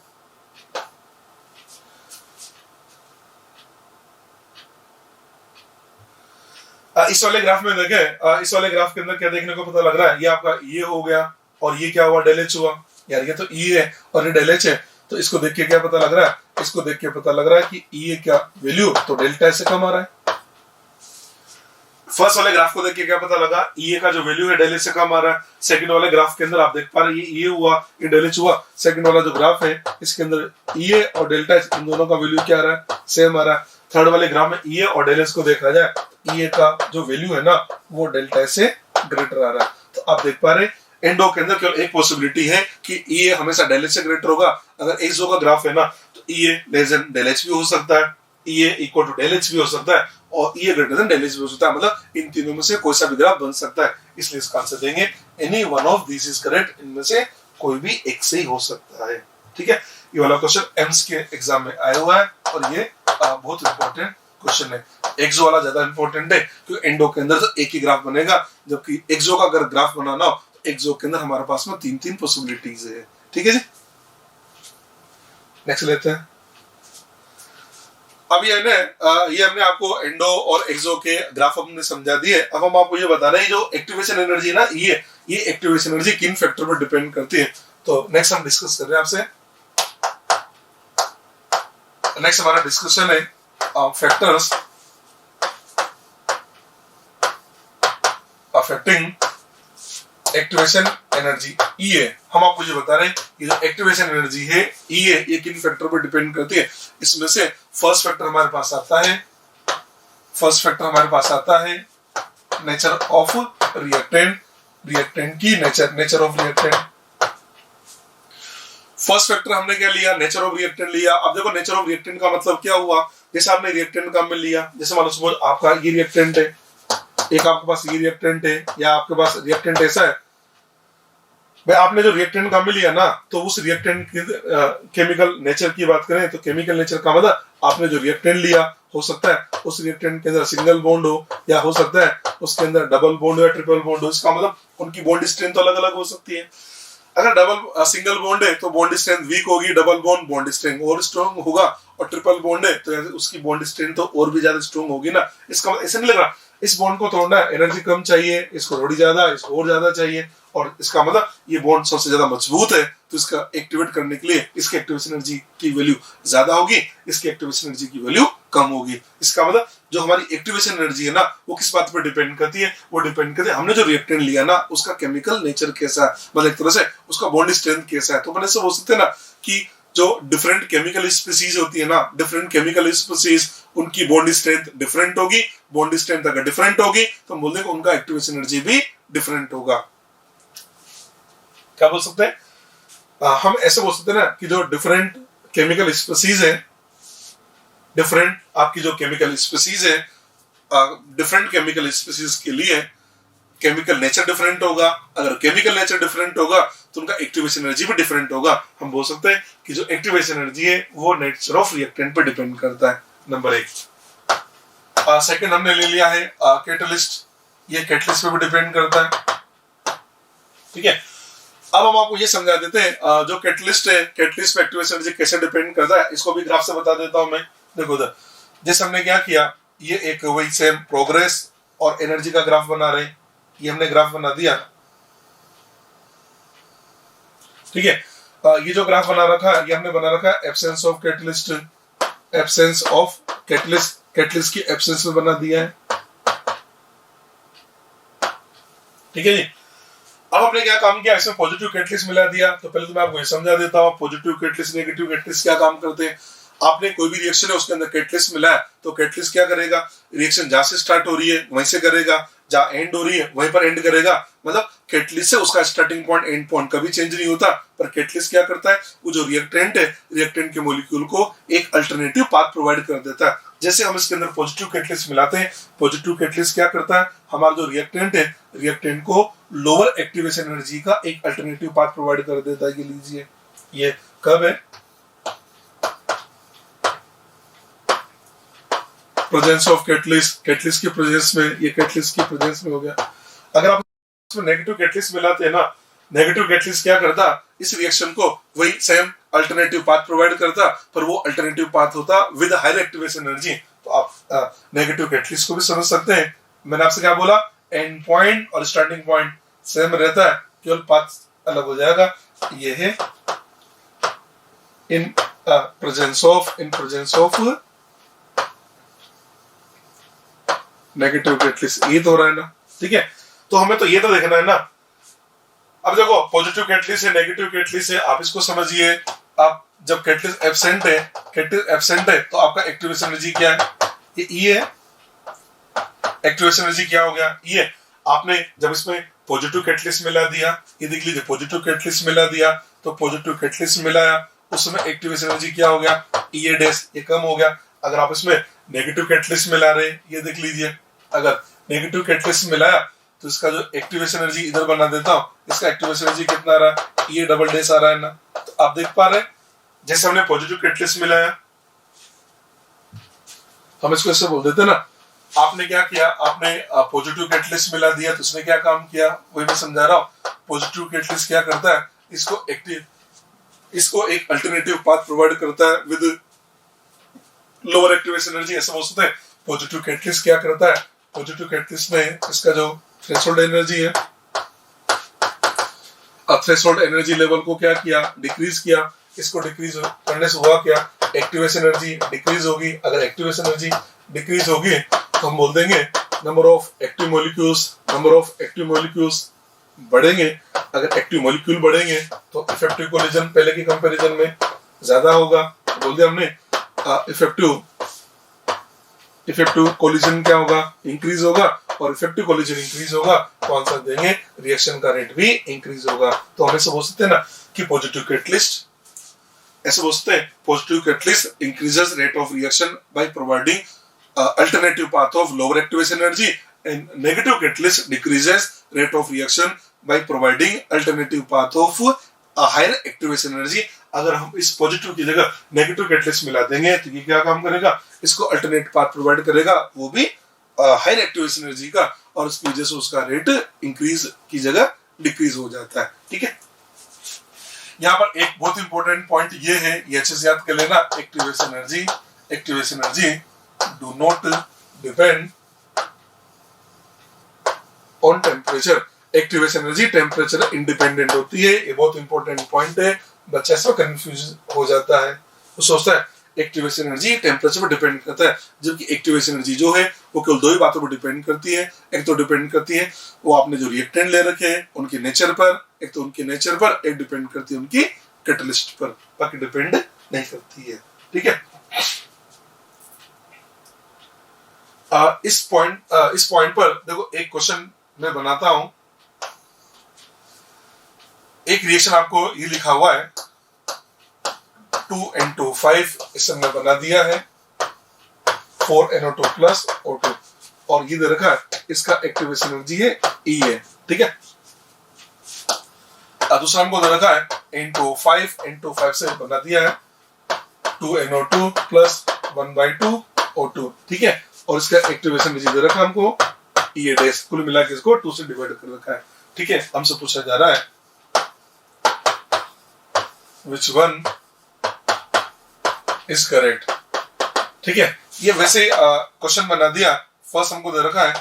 इस वाले ग्राफ में देखें, इस वाले ग्राफ के अंदर क्या देखने को पता लग रहा है, ये आपका ये हो गया और ये क्या हुआ, डेल एच हुआ। यार ये तो ई है और ये डेल एच है, तो इसको देख के क्या पता लग रहा है, इसको देख के पता लग रहा है कि ई क्या वैल्यू तो डेल्टा से कम आ रहा है। फर्स्ट वाले ग्राफ को देख के क्या पता लगा, ई का जो वैल्यू है डेल एच से कम आ रहा है। सेकंड वाले ग्राफ के अंदर आप देख पा रहे हैं ये हुआ, ये डेल एच हुआ। सेकंड वाला जो ग्राफ है इसके अंदर ई और डेल्टा इन दोनों का वैल्यू क्या आ रहा है, सेम आ रहा है। थर्ड वाले ग्राफ में ई और डेल एच को देखा जाए, ई का जो वैल्यू है ना वो डेल्टा से ग्रेटर आ रहा है। तो आप देख पा रहे एंडो के अंदर केवल एक पॉसिबिलिटी है कि ई हमेशा डेल एच से ग्रेटर होगा। अगर एक्सो का ग्राफ है ना तो E less than del H भी हो सकता है, E equal to del H भी हो सकता है, और E greater than del H भी हो सकता है। मतलब इन तीनों में से कोई सा भी ग्राफ बन सकता है, इसलिए इसका आंसर देंगे any one of this is correct. इनमें से कोई भी एक से ही हो सकता है, ठीक है। ये वाला क्वेश्चन एम्स के एग्जाम में आया हुआ है और ये बहुत इंपॉर्टेंट क्वेश्चन है। एक्सो वाला ज्यादा इंपॉर्टेंट है क्योंकि एंडो के अंदर तो एक ही ग्राफ बनेगा, जबकि एक्सो का अगर ग्राफ बनाना हो तो एक्सो के अंदर हमारे पास में तीन तीन पॉसिबिलिटीज है, ठीक है जी। नेक्स्ट लेते हैं। अब ये हमने आपको एंडो और एक्सो के ग्राफ हमने समझा दिए। अब हम आपको ये बता रहे हैं जो एक्टिवेशन एनर्जी है ना, ये एक्टिवेशन एनर्जी किन फैक्टर पर डिपेंड करती है। तो नेक्स्ट हम डिस्कस कर रहे हैं आपसे। नेक्स्ट हमारा डिस्कशन है factors affecting activation energy E. हम आपको ये बता रहे हैं कि जो एक्टिवेशन एनर्जी है ई ये किन फैक्टर पर डिपेंड करती है। इसमें से फर्स्ट फैक्टर हमारे पास आता है नेचर ऑफ रिएक्टेंट की nature of reactant. First factor हमने क्या लिया, नेचर ऑफ रिएक्टेंट लिया। अब देखो नेचर ऑफ रिएक्टेंट का मतलब क्या हुआ, जैसे आपने रिएक्टेंट काम में लिया, जैसे मान लो सपोज आपका ये रिएक्टेंट है, एक आपके पास ये रिएक्टेंट है, या आपके पास रिएक्टेंट ऐसा है भाई, आपने जो रिएक्टेंट काम में लिया ना तो उस रिएक्टेंट की केमिकल नेचर की बात करें तो केमिकल नेचर का मतलब आपने जो रिएक्टेंट लिया हो सकता है उस रिएक्टेंट के अंदर सिंगल बॉन्ड हो, या हो सकता है उसके अंदर डबल बॉन्ड हो या ट्रिपल बॉन्ड हो। इसका मतलब उनकी बॉन्ड स्ट्रेंथ तो अलग अलग हो सकती है। अगर सिंगल बॉन्ड है तो बॉन्ड स्ट्रेंथ वीक होगी, डबल बॉन्ड स्ट्रेंथ और स्ट्रॉन्ग होगा, और ट्रिपल बॉन्ड है तो उसकी बॉन्ड स्ट्रेंथ तो और भी ज्यादा स्ट्रॉन्ग होगी ना। इसका मतलब ऐसा नहीं लग रहा इस बॉन्ड को तोड़ना एनर्जी कम चाहिए, इसको थोड़ी ज्यादा, इसको और ज्यादा चाहिए, और इसका मतलब ये बॉन्ड सबसे ज्यादा मजबूत है तो इसका एक्टिवेट करने के लिए इसके एक्टिवेशन एनर्जी की वैल्यू ज्यादा होगी, इसकी एक्टिवेशन एनर्जी की वैल्यू कम होगी। इसका मतलब जो हमारी एक्टिवेशन एनर्जी है ना वो किस बात पर डिपेंड करती है, वो डिपेंड करती है हमने जो रिएक्टेंट लिया ना उसका केमिकल नेचर कैसा है, मतलब एक तरह से उसका बॉन्ड स्ट्रेंथ कैसा है। तो मैंने से बोल सकते हैं ना कि जो डिफरेंट केमिकल स्पीसीज होती है ना, डिफरेंट केमिकल स्पीसीज उनकी बॉन्ड स्ट्रेंथ डिफरेंट होगी। बॉन्ड स्ट्रेंथ अगर डिफरेंट होगी तो हम बोलते हैं उनका एक्टिवेशन एनर्जी भी डिफरेंट होगा। क्या बोल सकते हैं हम ऐसे बोल सकते हैं ना कि जो डिफरेंट केमिकल स्पीसीज है, डिफरेंट आपकी जो केमिकल स्पीसीज है, डिफरेंट केमिकल स्पीसीज के लिए केमिकल नेचर डिफरेंट होगा। अगर केमिकल नेचर डिफरेंट होगा तो उनका एक्टिवेशन एनर्जी भी डिफरेंट होगा। हम बोल सकते हैं कि जो एक्टिवेशन एनर्जी है वो नेचर ऑफ रिएक्टेंट पर डिपेंड करता है, नंबर एक। सेकंड हमने ले लिया है कैटलिस्ट, ये कैटलिस्ट पे भी डिपेंड करता है, ठीक है। अब हम आपको ये समझा देते हैं जो कैटलिस्ट है, कैटलिस्ट पे एक्टिवेशन एनर्जी कैसे डिपेंड करता है, इसको भी ग्राफ से बता देता हूं मैं। देखो उधर जैसे हमने क्या किया, ये एक वही सेम प्रोग्रेस और एनर्जी का ग्राफ बना रहे, ये हमने ग्राफ बना दिया, ठीक है। ये जो ग्राफ बना रखा है ये हमने बना रखा है absence of catalyst, absence of catalyst, catalyst की एब्सेंस में बना दिया है, ठीक है जी। अब आपने क्या काम किया, इसमें पॉजिटिव कैटलिस्ट मिला दिया। तो पहले तो मैं आपको ये समझा देता हूँ पॉजिटिव कैटलिस्ट नेगेटिव कैटलिस्ट क्या काम करते हैं। आपने कोई भी रिएक्शन है उसके अंदर कैटलिस्ट मिला है तो कैटलिस्ट क्या करेगा, रिएक्शन जहां से स्टार्ट हो रही है वहीं से करेगा, जहां एंड हो रही है वहीं पर एंड करेगा, मतलब कैटलिस्ट से उसका स्टार्टिंग पॉइंट एंड पॉइंट कभी चेंज नहीं होता, पर कैटलिस्ट क्या करता है, वो जो रिएक्टेंट है रिएक्टेंट के मॉलिक्यूल को एक अल्टरनेटिव पाथ प्रोवाइड कर देता है। जैसे हम इसके अंदर पॉजिटिव कैटलिस्ट मिलाते हैं, पॉजिटिव कैटलिस्ट क्या करता है, हमारा जो रिएक्टेंट है रिएक्टेंट को लोअर एक्टिवेशन एनर्जी का एक अल्टरनेटिव पाथ प्रोवाइड कर देता है। कि लीजिए ये कब है, प्रेजेंस ऑफ कैटलिस्ट, कैटलिस्ट के प्रेजेंस में, ये कैटलिस्ट की प्रेजेंस में हो गया। अगर आप इसमें नेगेटिव कैटलिस्ट मिलाते हैं ना, नेगेटिव कैटलिस्ट क्या करता, इस रिएक्शन को वही सेम अल्टरनेटिव पाथ प्रोवाइड करता, पर वो अल्टरनेटिव पाथ होता विद हायर एक्टिवेशन एनर्जी। तो आप नेगेटिव कैटलिस्ट को भी समझ सकते हैं। मैंने आपसे क्या बोला, एंड पॉइंट और स्टार्टिंग पॉइंट सेम रहता है, केवल पाथ अलग हो जाएगा। ये है in presence of negative catalyst, ये तो हो रहा है ना, ठीक है। तो हमें तो ये तो देखना है ना। अब देखो पॉजिटिव कैटलिस्ट है, नेगेटिव कैटलिस्ट है, आप इसको समझिए। आप जब कैटलिस्ट एब्सेंट है तो आपका एक्टिवेशन एनर्जी क्या है, ये ई है। एक्टिवेशन एनर्जी क्या हो गया, ये। आपने जब इसमें पॉजिटिव कैटलिस्ट मिला दिया, ये देख लीजिए पॉजिटिव कैटलिस्ट मिला दिया, तो पॉजिटिव कैटलिस्ट मिलाया, उस समय एक्टिवेशन एनर्जी क्या हो गया, ई डैश, ये कम हो गया। अगर आप इसमें नेगेटिव कैटलिस्ट मिला रहे, ये देख लीजिए, अगर नेगेटिव कैटलिस्ट मिलाया तो इसका जो एक्टिवेशन एनर्जी इधर बना देता हूं, इसका एक्टिवेशन एनर्जी कितना आ रहा है, ये डबल डैश आ रहा है ना। तो आप देख पा रहे हैं, जैसे हमने पॉजिटिव कैटलिस्ट मिलाया, हम इसको ऐसे बोल देते ना, आपने क्या किया, आपने पॉजिटिव कैटलिस्ट मिला दिया, तो उसने क्या काम किया, वही मैं समझा रहा हूं। पॉजिटिव कैटलिस्ट क्या करता है, इसको एक अल्टरनेटिव पाथ प्रोवाइड करता है विद लोअर एक्टिवेशन एनर्जी, ऐसा बोल सकते हैं। पॉजिटिव कैटलिस्ट क्या करता है, पॉजिटिव कैटलिस्ट ने इसका जो थ्रेशोल्ड एनर्जी है, थ्रेशोल्ड एनर्जी लेवल को क्या किया, डिक्रीज किया। इसको डिक्रीज करने से हुआ क्या, एक्टिवेशन एनर्जी डिक्रीज होगी। अगर एक्टिवेशन एनर्जी डिक्रीज होगी तो हम बोल देंगे नंबर ऑफ एक्टिव मॉलिक्यूल्स बढ़ेंगे। अगर एक्टिव मॉलिक्यूल बढ़ेंगे तो इफेक्टिव कोलिजन पहले के कंपैरिजन में ज्यादा होगा। बोल दिया हमने, इफेक्टिव कोलिजन क्या होगा, इंक्रीज होगा, और इफेक्टिव कोलिजन इंक्रीज होगा तो आंसर देंगे रिएक्शन का रेट भी इंक्रीज होगा। तो हम ऐसे बोल सकते हैं ना कि पॉजिटिव कैटलिस्ट, ऐसे बोल सकते हैं positive catalyst increases rate of reaction by providing alternative path of lower activation energy, and negative catalyst decreases rate of reaction by providing alternative path of higher activation energy. अगर हम इस पॉजिटिव की जगह नेगेटिव कैटलिस्ट मिला देंगे तो ये क्या काम करेगा, इसको अल्टरनेट पाथ प्रोवाइड करेगा, वो भी हायर एक्टिवेशन एनर्जी का, और उसकी वजह से उसका रेट इंक्रीज की जगह डिक्रीज हो जाता है। ठीक है, यहाँ पर एक बहुत इंपॉर्टेंट पॉइंट ये है, ये अच्छे से याद कर लेना, activation energy do not depend on temperature. Activation energy temperature independent होती है, ये बहुत इंपॉर्टेंट पॉइंट है। बच्चा इसमें कंफ्यूज हो जाता है, वो सोचता है एक्टिवेशन एनर्जी टेम्परेचर पर डिपेंड करता है, जबकि एक्टिवेशन एनर्जी जो है वो केवल दो ही बातों पर डिपेंड करती है। एक तो डिपेंड करती है वो आपने जो रिएक्टेंट ले रखे हैं उनके नेचर पर, एक तो उनके नेचर पर, एक डिपेंड करती है उनकी कैटलिस्ट पर, बाकी डिपेंड नहीं करती है। ठीक है, इस पॉइंट पर देखो एक क्वेश्चन मैं बनाता हूं। एक रिएक्शन आपको ये लिखा हुआ है 2N25, इसे हमने बना दिया है 4NO2 प्लस O2, और ये दे रखा है इसका एक्टिवेशन एनर्जी है E है। ठीक है, दूसरा हमको दे रखा है N25 से बना दिया है 2NO2 प्लस 1/2 O2। ठीक है, और इसका एक्टिवेशन एनर्जी दे रखा है हमको E डैश, कुल मिला के इसको 2 से डिवाइड कर रखा है। ठीक है, हमसे पूछा जा रहा है which one is correct। ठीक है, ये वैसे क्वेश्चन बना दिया। फर्स्ट हमको दे रखा है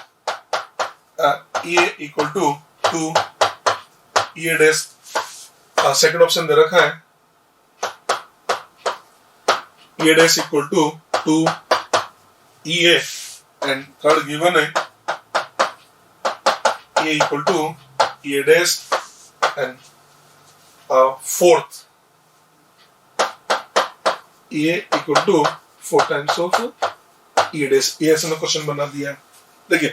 E equal to 2 E dash, second option दे रखा है E dash equal to 2 EA, and third given है E equal to E dash, and fourth E equal to 4 times of E dash. ये ऐसा क्वेश्चन बना दिया। देखिए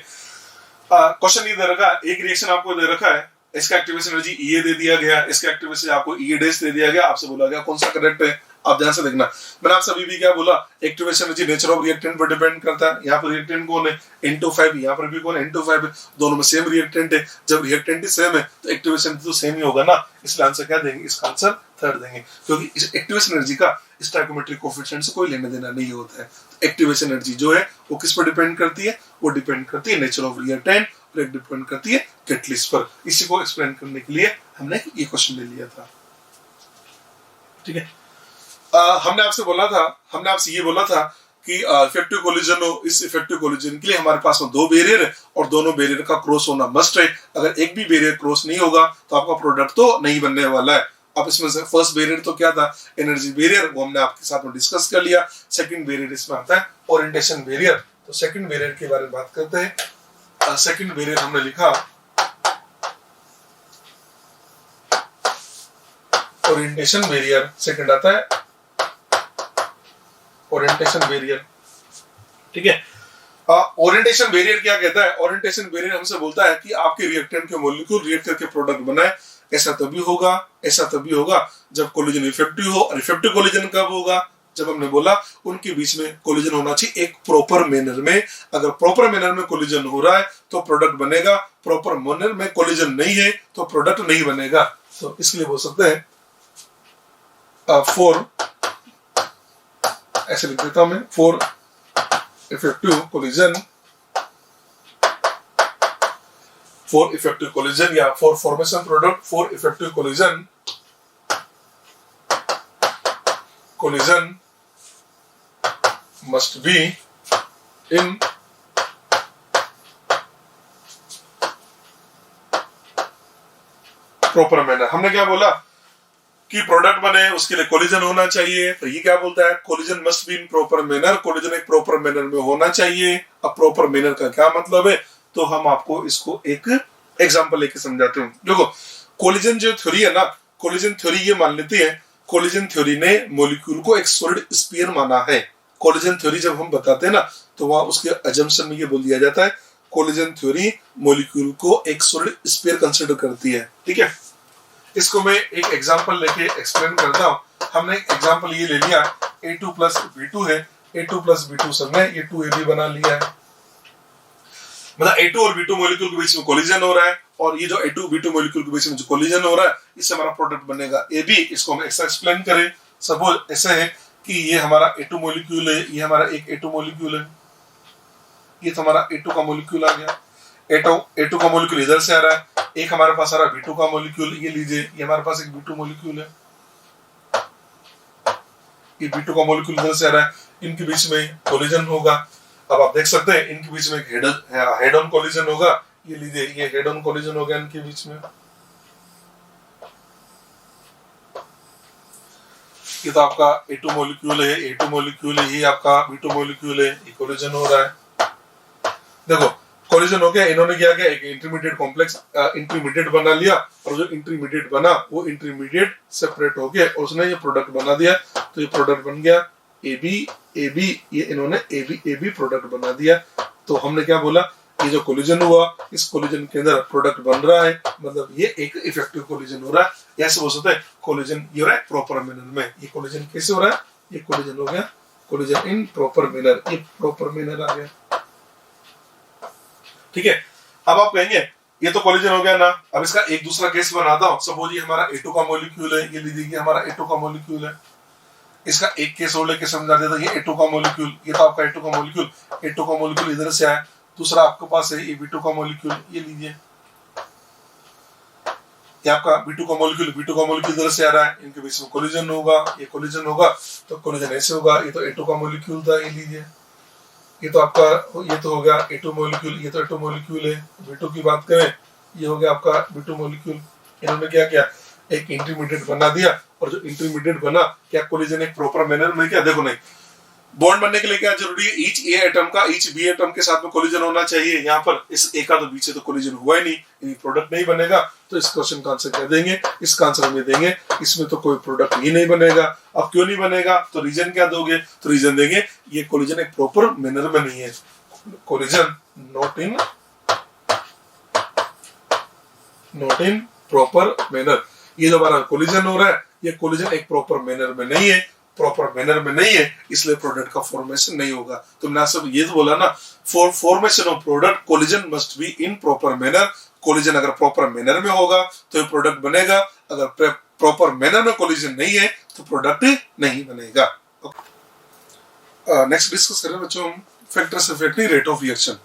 क्वेश्चन ये दे रखा है, एक रिएक्शन आपको दे रखा है, इसका एक्टिवेशन एनर्जी ये दे दिया गया, इसका एक्टिवेशन आपको ये डैश दे दिया गया, आपसे बोला गया कौन सा करेक्ट है, आप ध्यान से देखना। मैंने आपसे अभी भी क्या बोला, activation energy nature of reactant पर डिपेंड करता है। यहाँ पर रिएक्टेंट कौन है, N25, यहाँ पर भी कौन है, N25 है, दोनों में सेम रिएक्टेंट है। जब रिएक्टेंट ही सेम है तो एक्टिवेशन तो सेम ही होगा ना, इसलिए आंसर क्या देंगे, इसका आंसर थर्ड देंगे, क्योंकि इस एक्टिवेशन एनर्जी का स्टोइकोमेट्रिक कोएफिशिएंट से कोई लेना देना नहीं होता है। एक्टिवेशन एनर्जी जो है वो किस पर डिपेंड करती है, वो डिपेंड करती है नेचर ऑफ रिएक्टेंट, और एक डिपेंड करती है कैटलिस्ट पर। इसी को एक्सप्लेन करने के लिए हमने ये क्वेश्चन ले लिया था, ठीक है। हमने आपसे ये बोला था कि इफेक्टिव कोलिजन हो, इस इफेक्टिव कोलिजन के लिए हमारे पास में दो बैरियर है और दोनों बैरियर का क्रॉस होना मस्ट है। अगर एक भी बैरियर क्रॉस नहीं होगा तो आपका प्रोडक्ट तो नहीं बनने वाला है। अब इसमें से फर्स्ट बैरियर तो क्या था, एनर्जी बैरियर, वो हमने आपके साथ में डिस्कस कर लिया। सेकंड बैरियर इसमें आता है ओरिएंटेशन बैरियर। तो सेकंड बैरियर के बारे में बात करते हैं। सेकंड बैरियर हमने लिखा ओरिएंटेशन बैरियर, सेकंड आता है ओरिएंटेशन बैरियर, ठीक है। ओरिएंटेशन बैरियर क्या कहता है, ओरिएंटेशन बैरियर हमसे बोलता है कि आपके रिएक्टेंट के मॉलिक्यूल रिएक्ट करके प्रोडक्ट बनाए। ऐसा तभी होगा जब कोलिजन इफेक्टिव हो। और इफेक्टिव कोलिजन कब होगा, जब हमने बोला उनके बीच में कोलिजन होना चाहिए एक प्रॉपर मैनर में। अगर प्रॉपर मैनर में कोलिजन हो रहा है तो प्रोडक्ट बनेगा, प्रॉपर मैनर में कोलिजन नहीं है तो प्रोडक्ट नहीं बनेगा। तो इसके लिए बोल सकते हैं फॉर, ऐसे लिख देता हूं मैं, फॉर इफेक्टिव कोलिजन या for formation product, for effective collision must be in proper manner. हमने क्या बोला कि प्रोडक्ट बने उसके लिए कोलिजन होना चाहिए। तो ये क्या बोलता है, collision must be in proper manner, collision एक प्रॉपर मैनर में होना चाहिए। अब प्रॉपर मैनर का क्या मतलब है, तो हम आपको इसको एक एग्जांपल लेके समझाते हैं। देखो कोलिजन जो थ्योरी है ना, कोलिजन थ्योरी ये मान लेती है, कोलिजन थ्योरी ने मॉलिक्यूल को एक सॉलिड स्फीयर माना है। कोलिजन थ्योरी जब हम बताते हैं ना तो वहां उसके अजम्पशन में ये बोल दिया जाता है, कोलिजन थ्योरी मॉलिक्यूल को एक सॉलिड स्फीयर कंसीडर करती है, ठीक है। इसको मैं एक एग्जांपल लेके एक्सप्लेन करता हूं। हमने एक एग्जांपल ये ले लिया, A2 प्लस B2 है, A2 प्लस B2 सबने ये 2AB बना लिया है। मतलब A2 और B2 मॉलिक्यूल के बीच में कोलिजन हो रहा है, और ये जो A2 B2 मॉलिक्यूल के बीच में जो कोलिजन हो रहा है इससे हमारा प्रोडक्ट बनेगा AB। इसको हम ऐसा एक्सप्लेन करें, सपोज ऐसे है कि ये हमारा A2 मॉलिक्यूल है, ये हमारा एक A2 मॉलिक्यूल है, ये तो हमारा A2 का मॉलिक्यूल आ गया। A2 का मॉलिक्यूल इधर से आ रहा है, एक हमारे पास आ रहा है B2 का मॉलिक्यूल, ये लीजिए, ये हमारे पास एक B2 मॉलिक्यूल है, ये B2 का मॉलिक्यूल इधर से आ रहा है, इनके बीच में कोलिजन होगा। अब आप देख सकते हैं इनके बीच में एक हेड ऑन कोलिजन होगा, ये लीजिए, ये हेड ऑन कोलिजन हो गया इनके बीच में। ये तो आपका A2 मॉलिक्यूल है, A2 मॉलिक्यूल है, ये आपका B2 मॉलिक्यूल है, ये कोलिजन हो रहा है। देखो कोलिजन हो गया, इन्होंने क्या किया, एक इंटरमीडिएट कॉम्प्लेक्स इंटरमीडिएट बना लिया, और जो इंटरमीडिएट बना वो इंटरमीडिएट सेपरेट हो गया और उसने ये प्रोडक्ट बना दिया। तो ये प्रोडक्ट बन गया AB, ये इन्होंने AB प्रोडक्ट बना दिया। तो हमने क्या बोला, ये जो कोलिजन हुआ इस कोलिजन के अंदर प्रोडक्ट बन रहा है, मतलब ये एक इफेक्टिव कोलिजन हो रहा है। ऐसे बोल सकते हैं कोलिजन ये हो रहा है प्रॉपर मैनर में। ये कोलिजन कैसे हो रहा है, ये कोलिजन हो गया कोलिजन इन प्रॉपर मैनर, ये प्रॉपर मैनर आ गया, ठीक है। अब आप कहेंगे ये तो कोलिजन हो गया ना, अब इसका एक दूसरा केस बनाता हूं। सपोज ये हमारा A2 का मॉलिक्यूल है, ये लीजिए हमारा A2 का मॉलिक्यूल है। इसका एक केस और लेके समझा देता, ये A2 का मॉलिक्यूल, ये तो आपका A2 का मॉलिक्यूल, A2 का मॉलिक्यूल इधर से आया। दूसरा आपके पास है ये B2 का मॉलिक्यूल, ये लीजिए, ये आपका B2 का मॉलिक्यूल इधर से आ रहा है, इनके बीच में कोलिजन होगा, ये कोलिजन होगा तो कोलिजन ऐसे होगा। ये तो A2 का मॉलिक्यूल था, ये लीजिए, ये तो आपका ये तो हो गया A2 मॉलिक्यूल, ये तो A2 मॉलिक्यूल है। B2 की बात करें, ये हो गया आपका B2 मॉलिक्यूल। इन्होंने क्या किया, एक इंटरमीडिएट बना दिया, और जो इंटरमीडिएट बना क्या कोलिजन एक प्रॉपर मैनर में, क्या देखो नहीं बॉन्ड बनने के लिए क्या जरूरी है, ईच A एटम का ईच B एटम के साथ में कोलिजन होना चाहिए। यहाँ पर इस A का तो बीच से तो कोलिजन हुआ ही नहीं, यानी प्रोडक्ट नहीं बनेगा। तो इस क्वेश्चन का आंसर क्या देंगे, इसका आंसर हम देंगे इसमें तो कोई प्रोडक्ट ही नहीं बनेगा। अब क्यों नहीं बनेगा, तो रीजन क्या दोगे, तो रीजन देंगे ये कोलिजन एक प्रॉपर मैनर में नहीं है, collision not in not in proper manner. ये जो हमारा कोलिजन हो रहा है, ये कोलिजन एक प्रॉपर मैनर में नहीं है, प्रॉपर मैनर में नहीं है, इसलिए प्रोडक्ट का फॉर्मेशन नहीं होगा। तुमने आज सब ये तो बोला ना, for formation of product collision must be in proper manner. Collision अगर प्रॉपर मैनर में होगा तो ये प्रोडक्ट बनेगा, अगर प्रॉपर मैनर में कोलिजन नहीं है तो प्रोडक्ट नहीं बनेगा। नेक्स्ट डिस्कस करें बच्चों हम factors affecting rate of reaction.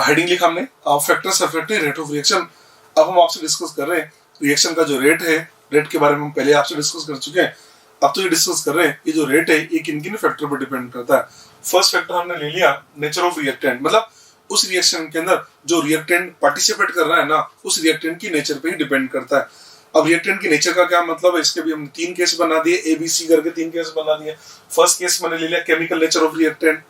Heading लिखा हमने factors affecting rate of reaction. अब हम आपसे डिस्कस कर रहे हैं रिएक्शन का जो रेट है, रेट के बारे में हम पहले आपसे डिस्कस कर चुके हैं, अब तो ये डिस्कस कर रहे हैं ये जो रेट है ये किन किन फैक्टर पर डिपेंड करता है। फर्स्ट फैक्टर हमने ले लिया नेचर ऑफ रिएक्टेंट, मतलब उस रिएक्शन के अंदर जो रिएक्टेंट पार्टिसिपेट कर रहा है ना, उस रिएक्टेंट की नेचर पे ही डिपेंड करता है। अब रिएक्टेंट की नेचर का क्या मतलब है, इसके भी हमने 3 केस बना दिए, ABC करके 3 केस बना दिए। फर्स्ट केस मैंने ले लिया chemical nature of reactant.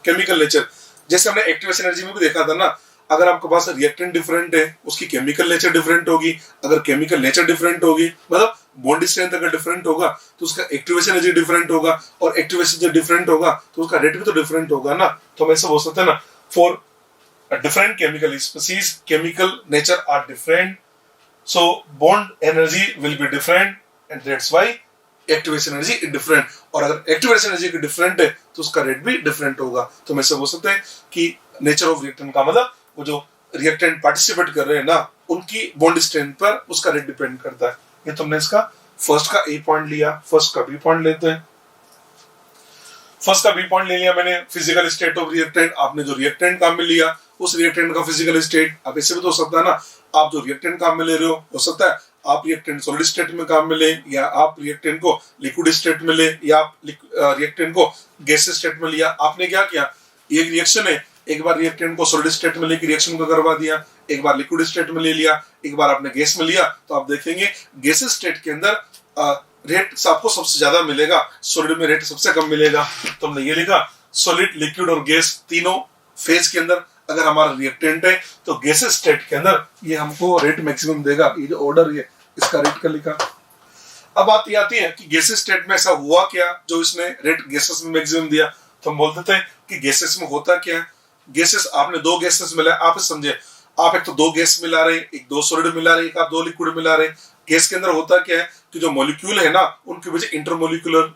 Chemical nature जैसे हमने एक्टिवेशन एनर्जी में भी देखा था ना, अगर आपके पास रिएक्टेंट डिफरेंट है उसकी केमिकल नेचर डिफरेंट होगी। अगर केमिकल नेचर डिफरेंट होगी मतलब बॉन्ड स्ट्रेंथ अगर डिफरेंट होगा तो उसका एक्टिवेशन एनर्जी डिफरेंट होगा, और एक्टिवेशन जब डिफरेंट होगा तो उसका रेट भी तो डिफरेंट होगा ना। तो हम ऐसे बोल सकते हैं ना, for different chemical species chemical nature are different, so bond energy will be different and that's why activation energy is different। और अगर activation energy different है तो उसका रेट भी डिफरेंट होगा। तो मैं से बोल सकते हैं कि नेचर ऑफ रिएक्टेंट का मतलब वो जो रिएक्टेंट पार्टिसिपेट कर रहे हैं ना उनकी बॉन्ड स्ट्रेंथ पर उसका रेट डिपेंड करता है। ये तुमने इसका फर्स्ट का ए पॉइंट लिया, फर्स्ट का बी पॉइंट लेते हैं। फर्स्ट का बी पॉइंट ले लिया मैंने, फिजिकल स्टेट ऑफ रिएक्टेंट। आपने जो रिएक्टेंट काम में लिया उस रिएक्टेंट का फिजिकल स्टेट, अब ऐसे भी तो हो सकता है ना, आप जो रिएक्टेंट काम में ले रहे हो सकता है आप रिएक्टेंट सॉलिड स्टेट में काम में ले, या आप रिएक्टेंट को लिक्विड स्टेट में ले, या आप रिएक्टेंट को गैस स्टेट में लिया। आपने क्या किया, एक रिएक्शन है, एक बार रिएक्टेंट को सॉलिड स्टेट में लेकर रिएक्शन को करवा दिया, एक बार लिक्विड स्टेट में ले लिया, एक बार आपने गैस में लिया। तो आप देखेंगे गैस स्टेट के अंदर रेट आपको सबसे ज्यादा मिलेगा, सॉलिड में रेट सबसे कम मिलेगा। तो हमने ये लिखा सॉलिड लिक्विड और गैस तीनों फेज के अंदर अगर हमारा रिएक्टेंट है तो गैस स्टेट के अंदर ये हमको रेट मैक्सिमम देगा। ये जो ऑर्डर है इसका रेट का लिखा। अब बात ये आती है कि गैस स्टेट में ऐसा हुआ क्या जो इसने रेट गैसेस में मैक्सिमम दिया। तो हम बोलते थे कि गैसेस में होता क्या है, गैसेस आपने 2 गैसेस मिला, आप समझे आप एक तो 2 गैस मिला रहे, एक 2 सॉलिड मिला रहे, एक आप 2 लिक्विड मिला रहे। गैस के अंदर होता क्या है कि जो मॉलिक्यूल है ना उनके बीच इंटरमोलिक्यूलर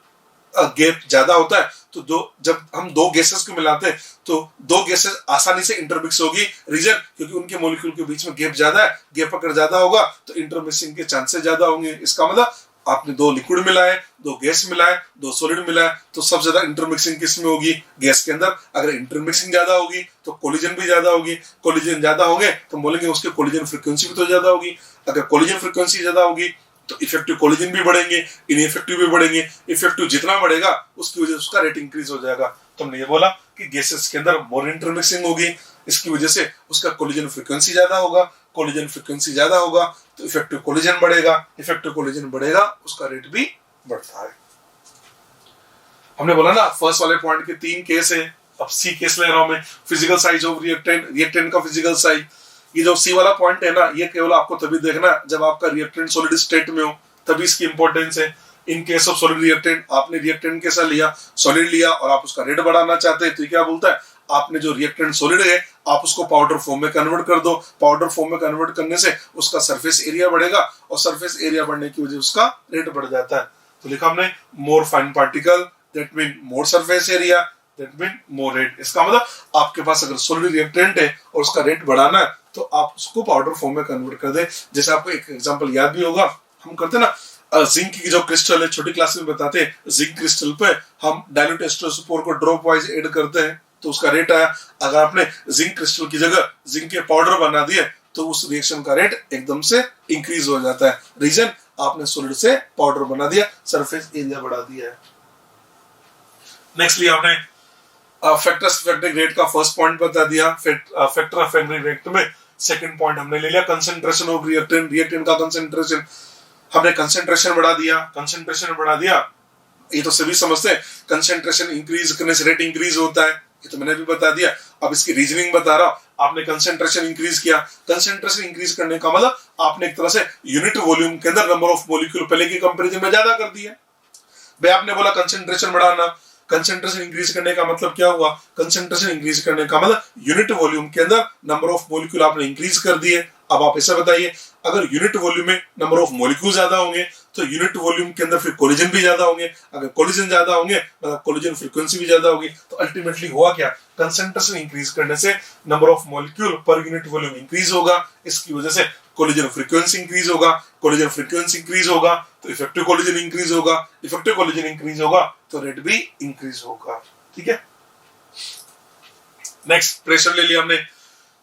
गैप ज्यादा होता है। तो जब हम 2 गैसेस को मिलाते हैं तो 2 गैसेस आसानी से इंटरमिक्स होगी। रीजन क्योंकि उनके मॉलिक्यूल के बीच में गैप ज्यादा है, गैप अगर ज्यादा होगा तो इंटरमिक्सिंग के चांसेस ज्यादा होंगे। इसका मतलब आपने 2 लिक्विड मिलाए, 2 गैस मिलाए, 2 सॉलिड मिलाए, तो सब ज्यादा इंटरमिक्सिंग किस में होगी, गैस के अंदर। अगर इंटरमिक्सिंग ज्यादा होगी तो कोलिजन भी ज्यादा होगी, कोलिजन ज्यादा होंगे तो बोलेंगे उसके कोलिजन फ्रीक्वेंसी भी तो ज्यादा होगी। अगर कोलिजन फ्रीक्वेंसी ज्यादा होगी तो इफेक्टिव कोलिजन भी बढ़ेंगे, इनइफेक्टिव भी बढ़ेंगे। इफेक्टिव जितना बढ़ेगा उसकी वजह से उसका रेट इंक्रीज हो जाएगा। तो हमने ये बोला कि गैसेस के अंदर मोर इंटरमिक्सिंग होगी, इसकी वजह से उसका कोलिजन फ्रीक्वेंसी ज्यादा होगा, कोलिजन फ्रीक्वेंसी ज्यादा होगा तो इफेक्टिव कोलिजन बढ़ेगा, इफेक्टिव कोलिजन बढ़ेगा उसका रेट भी बढ़ता है। हमने बोला ना फर्स्ट वाले पॉइंट के 3 केस है। अब सी केस ले रहा हूं मैं, physical size of reactant, reactant का फिजिकल साइज। ये जो सी वाला पॉइंट है ना ये केवल आपको तभी देखना जब आपका रिएक्टेंट सॉलिड स्टेट में हो, तभी इसकी इंपॉर्टेंस है। In case of solid reactant आपने रिएक्टेंट कैसा लिया, सॉलिड लिया, और आप उसका रेट बढ़ाना चाहते हैं तो क्या बोलता है, आपने जो रिएक्टेंट सॉलिड है आप उसको पाउडर फॉर्म में कन्वर्ट कर दो। पाउडर फॉर्म में कन्वर्ट करने से उसका सरफेस एरिया बढ़ेगा, और सरफेस एरिया बढ़ने की वजह से उसका रेट बढ़ जाता है। तो लिखा हमने मोर fine particle that mean more surface area that mean more rate. इसका मतलब आपके पास अगर सॉलिड रिएक्टेंट है और उसका रेट बढ़ाना है तो आप उसको पाउडर फॉर्म में कन्वर्ट कर दे। जैसे आपको एक एग्जांपल याद भी होगा, हम करते ना जिंक की जो क्रिस्टल है, छोटी क्लास में बताते हैं, जिंक क्रिस्टल पे हम डाइल्यूट H2SO4 को ड्रॉप वाइज ऐड करते हैं तो उसका रेट आया। अगर आपने जिंक क्रिस्टल की जगह जिंक के पाउडर बना दिए तो उस रिएक्शन का रेट एकदम से इंक्रीज हो जाता है। रीजन आपने सॉलिड से पाउडर बना दिया, सरफेस एरिया बढ़ा दिया है। नेक्स्ट लिया आपने फैक्टर्स अफेक्टिंग रेट का फर्स्ट पॉइंट बता दिया। फैक्टर अफेक्टिंग रेट में सेकंड पॉइंट हमने ले लिया कंसंट्रेशन ऑफ रिएक्टेंट, रिएक्टेंट का कंसंट्रेशन। हमने कंसंट्रेशन बढ़ा दिया, कंसंट्रेशन बढ़ा दिया, ये तो सभी समझते हैं। कंसंट्रेशन इंक्रीज करने से रेट इंक्रीज होता है, ये तो मैंने भी बता दिया। अब इसकी रीजनिंग बता रहा हूं। आपने कंसंट्रेशन इंक्रीज किया, कंसंट्रेशन इंक्रीज करने का मतलब आपने एक तरह से यूनिट वॉल्यूम के अंदर नंबर ऑफ मॉलिक्यूल पहले की कंपैरिजन में ज्यादा कर दिया। भाई आपने बोला कंसंट्रेशन बढ़ाना, कंसंट्रेशन इंक्रीज करने का मतलब क्या हुआ, कंसंट्रेशन इंक्रीज करने का मतलब यूनिट वॉल्यूम के अंदर नंबर ऑफ मॉलिक्यूल आपने इंक्रीज कर दिए। अब आप ऐसा बताइए, अगर यूनिट वॉल्यूम में नंबर ऑफ मॉलिक्यूल ज्यादा होंगे तो यूनिट वॉल्यूम के अंदर फिर कोलिजन भी ज्यादा होंगे, अगर कोलिजन ज्यादा होंगे मतलब कोलिजन फ्रीक्वेंसी भी ज्यादा होगी, तो अल्टीमेटली हुआ क्या, कंसंट्रेशन इंक्रीज करने से number of molecule per unit volume increase होगा, इसकी वजह से कोलिजन फ्रीक्वेंसी इंक्रीज होगा, कोलिजन फ्रीक्वेंसी इंक्रीज होगा तो इफेक्टिव कोलिजन इंक्रीज होगा, इफेक्टिव कोलिजन इंक्रीज होगा तो रेट भी इंक्रीज होगा। ठीक है, नेक्स्ट प्रेशर ले लिया हमने।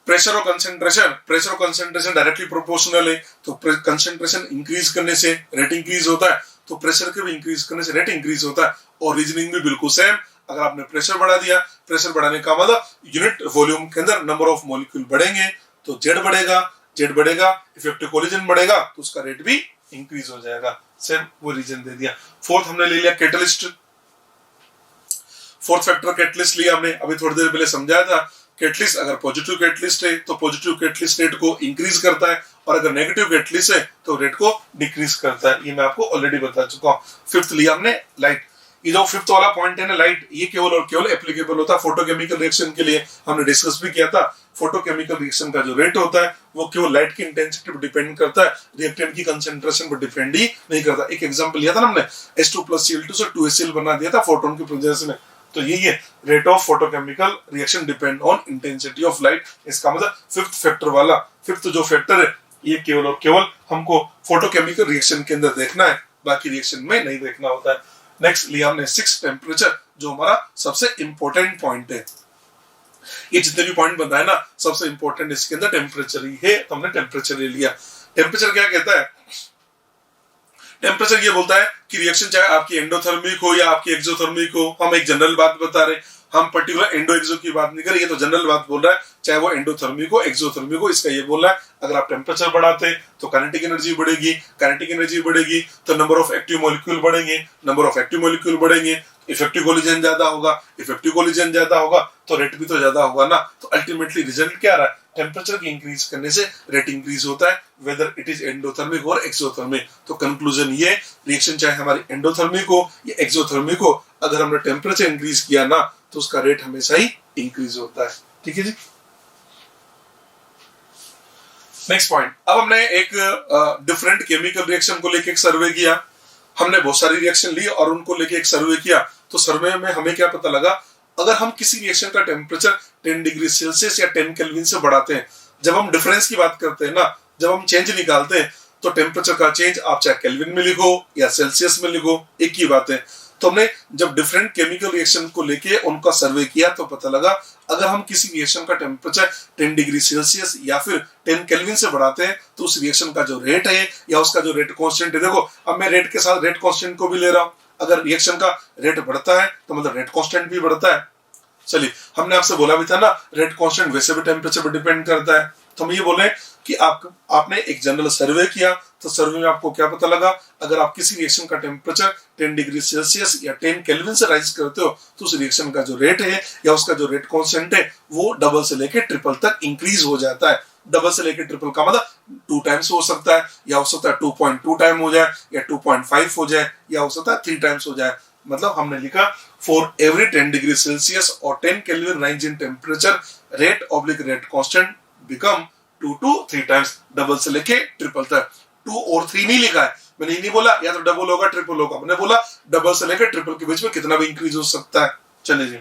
प्रेशर और कंसंट्रेशन डायरेक्टली प्रोपोर्शनल है, तो कंसंट्रेशन इंक्रीज करने से रेट इंक्रीज होता है, तो प्रेशर के भी इंक्रीज करने से रेट इंक्रीज होता है। और रीजनिंग भी बिल्कुल सेम, अगर आपने प्रेशर बढ़ा दिया, प्रेशर बढ़ाने का मतलब यूनिट वॉल्यूम के अंदर नंबर ऑफ मॉलिक्यूल बढ़ेंगे तो जेड बढ़ेगा, इफेक्टिव कोलिजन बढ़ेगा तो उसका रेट भी इंक्रीज हो जाएगा। सेम वो रीजन दे दिया। फोर्थ हमने ले लिया कैटलिस्ट, फोर्थ फैक्टर कैटलिस्ट लिया हमने, अभी थोड़ी देर पहले समझाया था। कैटलिस्ट अगर पॉजिटिव कैटलिस्ट है तो पॉजिटिव कैटलिस्ट रेट को इंक्रीज करता है, और अगर नेगेटिव कैटलिस्ट है तो रेट को डिक्रीज करता है, ये मैं आपको ऑलरेडी बता चुका हूँ। फिफ्थ लिया हमने लाइट, ये जो फिफ्थ वाला पॉइंट है ना लाइट, ये केवल और केवल एप्लीकेबल होता है फोटोकेमिकल रिएक्शन के लिए। हमने डिस्कस भी किया था, फोटोकेमिकल रिएक्शन का जो रेट होता है वो केवल लाइट की इंटेंसिटी पर डिपेंड करता है, रिएक्टेंट की कंसंट्रेशन पर डिपेंड ही नहीं करता। एक एग्जांपल लिया था ना हमने, H2+Cl2 से 2HCl बना दिया था फोटोन की प्रेजेंस में, तो यही है rate of photochemical reaction depend on intensity of light. इसका मतलब फिफ्थ फैक्टर वाला, फिफ्थ जो फैक्टर है ये केवल और केवल हमको फोटोकेमिकल रिएक्शन के अंदर देखना है, बाकी रिएक्शन में नहीं देखना होता है। नेक्स्ट लिया हमने सिक्स टेम्परेचर, जो हमारा सबसे इंपॉर्टेंट पॉइंट है। ये जितने भी पॉइंट बताए ना सबसे इंपॉर्टेंट इसके अंदर टेम्परेचर ही है, तो हमने टेम्परेचर ले लिया। टेम्परेचर क्या कहता है, टेम्परेचर ये बोलता है कि रिएक्शन चाहे आपकी एंडोथर्मिक हो या आपकी एक्सोथर्मिक हो, हम एक जनरल बात बता रहे, हम पर्टिकुलर एंडो एक्सो की बात नहीं कर रहे, ये तो जनरल बात बोल रहा है, चाहे वो एंडोथर्मिक हो एक्सोथर्मिक हो। इसका ये बोल रहा है अगर आप टेम्परेचर बढ़ाते हैं तो काइनेटिक एनर्जी बढ़ेगी, काइनेटिक एनर्जी बढ़ेगी तो नंबर ऑफ एक्टिव मॉलिक्यूल बढ़ेंगे, नंबर ऑफ एक्टिव मॉलिक्यूल बढ़ेंगे, इफेक्टिव कोलिजन ज्यादा होगा, इफेक्टिव कोलिजन ज्यादा होगा तो रेट भी तो ज्यादा होगा ना। तो अल्टीमेटली रिजल्ट क्या रहा है, टेम्परेचर की इंक्रीज करने से रेट इंक्रीज होता है, वेदर इट इज एंडोथर्मिक और एक्सोथर्मिक। तो कंक्लूजन ये, रिएक्शन चाहे हमारी एंडोथर्मिक हो या एक्सोथर्मिक हो, अगर हमने टेम्परेचर इंक्रीज किया ना तो उसका रेट हमेशा ही इंक्रीज होता है। ठीक है जी। नेक्स्ट पॉइंट, अब हमने एक डिफरेंट केमिकल रिएक्शन को लेके एक सर्वे किया, हमने बहुत सारी रिएक्शन ली और उनको लेके एक सर्वे किया। तो सर्वे में हमें क्या पता लगा, अगर हम किसी रिएक्शन का टेम्परेचर 10 डिग्री सेल्सियस या 10 केल्विन से बढ़ाते हैं, जब हम डिफरेंस की बात करते हैं ना, जब हम चेंज निकालते हैं तो टेम्परेचर का चेंज आप चाहे केल्विन में लिखो या सेल्सियस में लिखो, एक ही बात है। तो हमने जब डिफरेंट केमिकल रिएक्शन को लेके उनका सर्वे किया तो पता लगा अगर हम किसी रिएक्शन का टेम्परेचर 10 डिग्री सेल्सियस या फिर 10 केल्विन से बढ़ाते हैं तो उस रिएक्शन का जो रेट है या उसका जो रेट कांस्टेंट है, देखो अब मैं रेट के साथ रेट कांस्टेंट को भी ले रहा हूं, अगर रिएक्शन का रेट बढ़ता है तो मतलब रेट कांस्टेंट भी बढ़ता है। चलिए, हमने आपसे बोला भी था ना रेट कांस्टेंट वैसे भी टेम्परेचर पर डिपेंड करता है। तो हम ये बोले कि आपने एक जनरल सर्वे किया, तो सर्वे में आपको क्या पता लगा, अगर आप किसी रिएक्शन का टेम्परेचर 10 डिग्री सेल्सियस या 10 केल्विन से राइज करते हो तो उस रिएक्शन का जो रेट है या उसका जो रेट कांस्टेंट है वो डबल से लेके ट्रिपल तक इंक्रीज हो जाता है। डबल से लेके ट्रिपल का मतलब 2 टाइम्स हो सकता है, या हो सकता है 2.2 टाइम हो जाए, या 2.5 हो जाए, या हो सकता है 3 टाइम्स हो जाए। मतलब हमने लिखा फॉर एवरी 10 डिग्री सेल्सियस और 10 kelvin rise in temperature rate oblique rate constant become 2 to 3 times, double से लेके ट्रिपल तक। 2 और 3 नहीं लिखा है, मैंने ये नहीं बोला या तो डबल होगा ट्रिपल होगा, मैंने बोला डबल से लेकर ट्रिपल के बीच में कितना भी इंक्रीज हो सकता है। चलिए जी,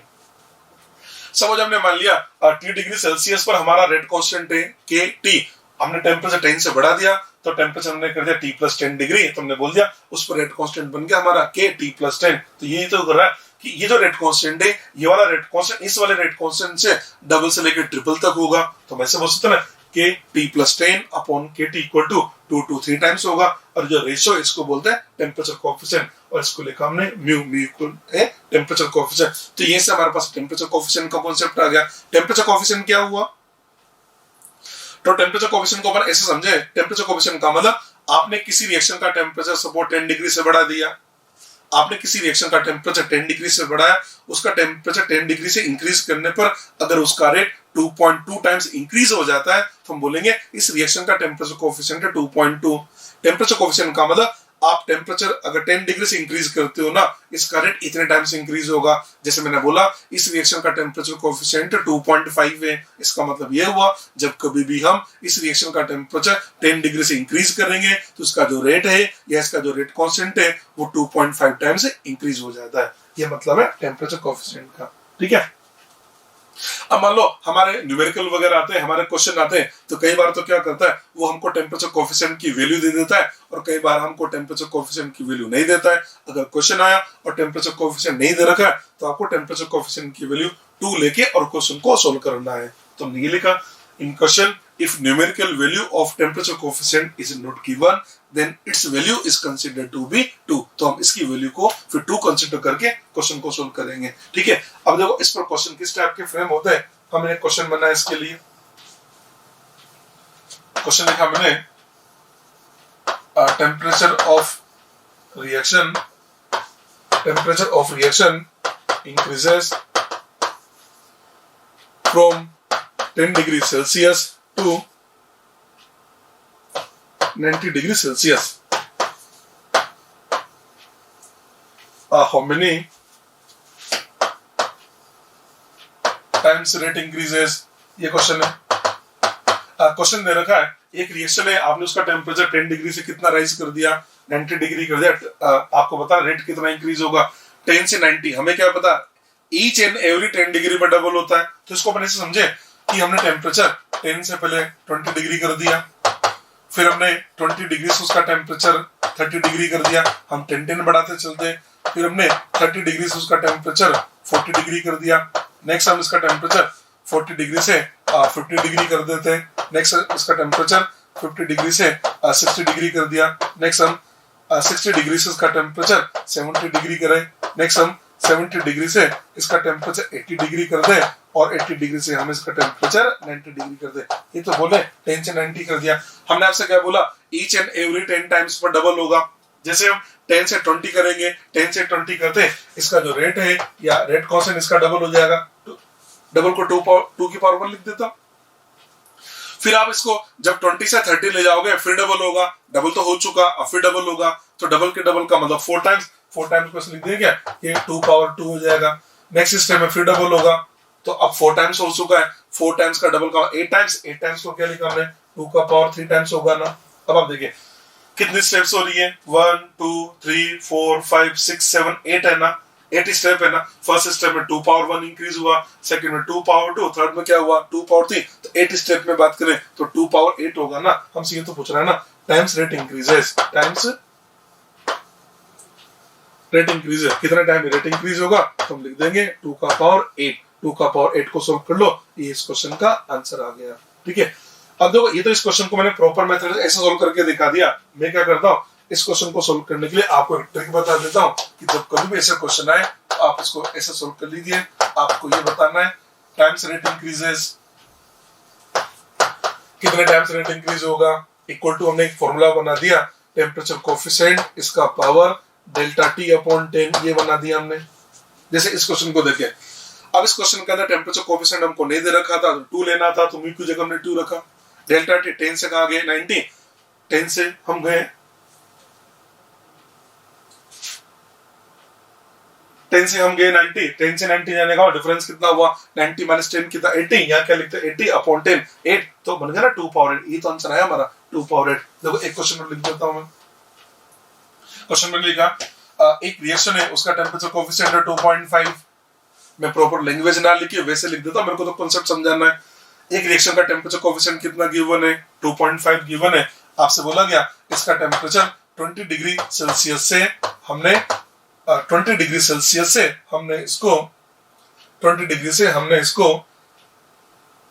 समझ हमने मान लिया 3 डिग्री सेल्सियस पर हमारा रेट कांस्टेंट है के टी, हमने टेम्परेचर 10 से बढ़ा दिया तो टेम्परेचर हमने कर दिया T+10 डिग्री, तो हमने बोल दिया उस पर रेट कांस्टेंट बन गया हमारा के T+10। तो यही तो कर रहा है कि ये जो रेट कांस्टेंट है ये वाला रेट कांस्टेंट इस वाले रेट कांस्टेंट से डबल से लेकर ट्रिपल तक होगा। तो वैसे बोल सकते हैं के T+10 upon KT equal to 2 to 3 times होगा, और जो रेशियो इसको बोलते हैं टेम्परेचर कोएफिशिएंट, और इसको लिखा हमने म्यू इक्वल है टेम्परेचर कोएफिशिएंट। तो ये से हमारे पास टेम्परेचर कोएफिशिएंट का कांसेप्ट आ गया। टेम्परेचर कोएफिशिएंट क्या हुआ, तो टेम्परेचर कोएफिशिएंट को अपन ऐसे समझे, टेम्परेचर कोएफिशिएंट का मतलब आपने किसी रिएक्शन का टेम्परेचर सपोज 10 डिग्री से बढ़ा दिया, आपने किसी रिएक्शन का टेम्परेचर 10 डिग्री से बढ़ाया, उसका टेम्परेचर 10 डिग्री से इंक्रीज करने पर अगर उसका रेट 2.2 टाइम्स इंक्रीज हो जाता है तो हम बोलेंगे इस रिएक्शन का टेम्परेचर कोएफिशिएंट है 2.2। टेम्परेचर कोएफिशिएंट का मतलब आप टेम्परेचर अगर 10 डिग्री से इंक्रीज करते हो ना, इसका रेट इतने टाइम से इंक्रीज होगा। जैसे मैंने बोला इस रिएक्शन का टेम्परेचर कोएफिशिएंट 2.5 है। इसका मतलब यह हुआ जब कभी भी हम इस रिएक्शन का टेम्परेचर 10 डिग्री से इंक्रीज करेंगे तो इसका जो रेट है या इसका जो रेट कांस्टेंट है वो 2.5 टाइम से इंक्रीज हो जाता है। यह मतलब है टेम्परेचर कोएफिशिएंट का। ठीक है, अब मान लो हमारे न्यूमेरिकल वगैरह आते हैं, हमारे क्वेश्चन आते हैं, तो कई बार तो क्या करता है वो हमको टेम्परेचर कोएफिशिएंट की वैल्यू दे देता है और कई बार हमको टेम्परेचर कोएफिशिएंट की वैल्यू नहीं देता है। अगर क्वेश्चन आया और टेम्परेचर कोएफिशिएंट नहीं दे रखा है तो आपको टेम्परेचर कोएफिशिएंट की वैल्यू 2 लेके और क्वेश्चन को सोल्व करना है। तो हमने ये लिखा इन question, if numerical value of temperature coefficient is not given then its value is considered to be 2। तो हम इसकी वैल्यू को फिर 2 कंसीडर करके क्वेश्चन को सोल्व करेंगे। ठीक है, अब देखो इस पर क्वेश्चन किस टाइप के फ्रेम होते हैं। हमने क्वेश्चन बनाया, इसके लिए क्वेश्चन लिखा मैंने temperature of reaction increases from 10 degree Celsius to 90 degree Celsius. How many times rate increases? ये क्वेश्चन है। क्वेश्चन दे रखा है एक रिएक्शन है, आपने उसका टेम्परेचर 10 डिग्री से कितना राइज कर दिया, 90 डिग्री कर दिया। आपको पता रेट कितना इंक्रीज होगा 10 से 90। हमें क्या पता ईच एंड एवरी 10 डिग्री पर डबल होता है। तो इसको अपन ऐसे समझे कि हमने टेम्परेचर 10 से पहले 20 डिग्री कर दिया, फिर हमने 20 डिग्री से उसका टेम्परेचर 30 डिग्री कर दिया, हम 10 बढ़ाते चलते हैं, फिर हमने 30 डिग्री से उसका टेम्परेचर 40 डिग्री कर दिया, नेक्स्ट हम इसका टेम्परेचर 40 डिग्री से 50 डिग्री कर देते हैं, नेक्स्ट इसका टेम्परेचर 50 डिग्री से 60 डिग्री कर दिया, नेक्स्ट हम 60 डिग्री से इसका टेम्परेचर 70 डिग्री करें, नेक्स्ट हम 70 डिग्री से इसका टेम्परेचर 80 डिग्री कर दे और 80 डिग्री से हम इसका टेम्परेचर 90 डिग्री कर दे। ये तो बोले 10 से 90 कर दिया। हमने आपसे क्या बोला ईच एंड एवरी 10 टाइम्स पर डबल होगा। जैसे हम 10 से 20 करेंगे, 10 से 20 करते इसका जो रेट है या रेट कांस्टेंट इसका डबल हो जाएगा। डबल को 2 की पावर 1 लिख देता। फिर आप इसको जब 20 से 30 ले जाओगे फिर डबल होगा, डबल तो हो चुका अब फिर डबल होगा, तो डबल के डबल का मतलब 4 टाइम्स को लिख देंगे क्या, ये 2 पावर 2 हो जाएगा। नेक्स्ट स्टेप में फिर डबल होगा, तो अब 4 टाइम्स हो चुका है, 4 टाइम्स का डबल का 8 टाइम्स को क्या लिखा हमने 2 का पावर 3 टाइम्स होगा ना। अब आप देखिए कितनी स्टेप्स हो रही है 1 2 3 4 5 6 7 8 है ना, 8 स्टेप है ना। फर्स्ट स्टेप में 2 पावर 1 इंक्रीज हुआ, सेकंड में 2 पावर 2, थर्ड में क्या हुआ 2 पावर 3। तो 8 स्टेप में बात करें तो 2 पावर 8 होगा ना। हमसे ये तो पूछ रहा है ना times rate increases, times rate increase है, कितना टाइम रेट इंक्रीज होगा तो हम लिख देंगे 2 का पावर 8। 2 का पावर 8 को सोल्व कर लो, ये इस क्वेश्चन का आंसर आ गया। ठीक है, अब देखो ये तो इस क्वेश्चन को मैंने प्रॉपर मेथड ऐसे सोल्व करके दिखा दिया। मैं क्या करता हूँ इस क्वेश्चन को सोल्व करने के लिए आपको एक ट्रिक बता देता हूँ कि जब कभी भी ऐसा क्वेश्चन आए तो आप इसको ऐसे सोल्व कर लीजिए। आपको ये बताना है टाइम्स रेट इंक्रीजेस, कितने टाइम्स रेट इंक्रीज होगा, इक्वल टू हमने एक फॉर्मूला बना दिया टेम्परेचर कोएफिशिएंट इसका पावर डेल्टा टी अपॉन 10 ये बना दिया हमने। जैसे इस क्वेश्चन को देखें, अब इस क्वेश्चन के अंदर टेम्परेचर कोएफिशिएंट हमको नहीं दे रखा था, 2 लेना था तो म्यू की जगह हमने 2 रखा। डेल्टा टी 10 से कहां गए 90, 10 से हम गए 10 से 90, 10 से 90 जाने का डिफरेंस कितना हुआ 90 माइनस 10 कितना 80। यहाँ क्या लिखते हैं 80 अपॉन 10 8, तो बन गया ना 2 पावर 8। ये तो आंसर आया हमारा 2 पावर 8। देखो एक क्वेश्चन में लिख देता हूं मैं। क्वेश्चन में लिखा एक रिएक्शन है उसका टेम्परेचर कोएफिशिएंट है 2.5। मैं प्रॉपर लैंग्वेज ना लिखी वैसे लिख देता हूं, मेरे को तो कांसेप्ट समझाना है। एक रिएक्शन का टेम्परेचर कोएफिशिएंट कितना गिवन है 2.5 गिवन है। आपसे बोला गया इसका टेम्परेचर 20 डिग्री सेल्सियस से हमने 20 डिग्री सेल्सियस से हमने इसको 20 डिग्री से हमने इसको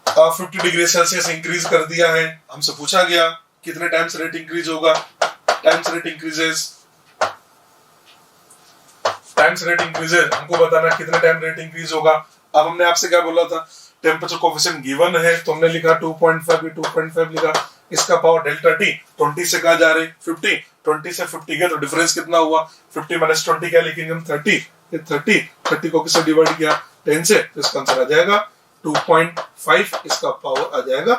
50 डिग्री सेल्सियस इंक्रीज कर दिया है। हमसे पूछा गया कितने टाइम्स रेट इंक्रीज होगा, times rate increases, times rate increases हमको बताना कितने टाइम रेट इंक्रीज होगा। अब हमने आपसे क्या बोला था टेम्परेचर कोएफिशिएंट गिवन है तो हमने लिखा 2.5 2.5 लिखा। इसका पावर डेल्टा टी 20 से कहा जा रहे 50, 20 से 50 गया तो डिफरेंस कितना हुआ 50 माइनस 20 क्या लिखेंगे हम 30। 30 को किससे डिवाइड किया 10 से, तो इसका आंसर आ जाएगा 2.5, इसका पावर आ जाएगा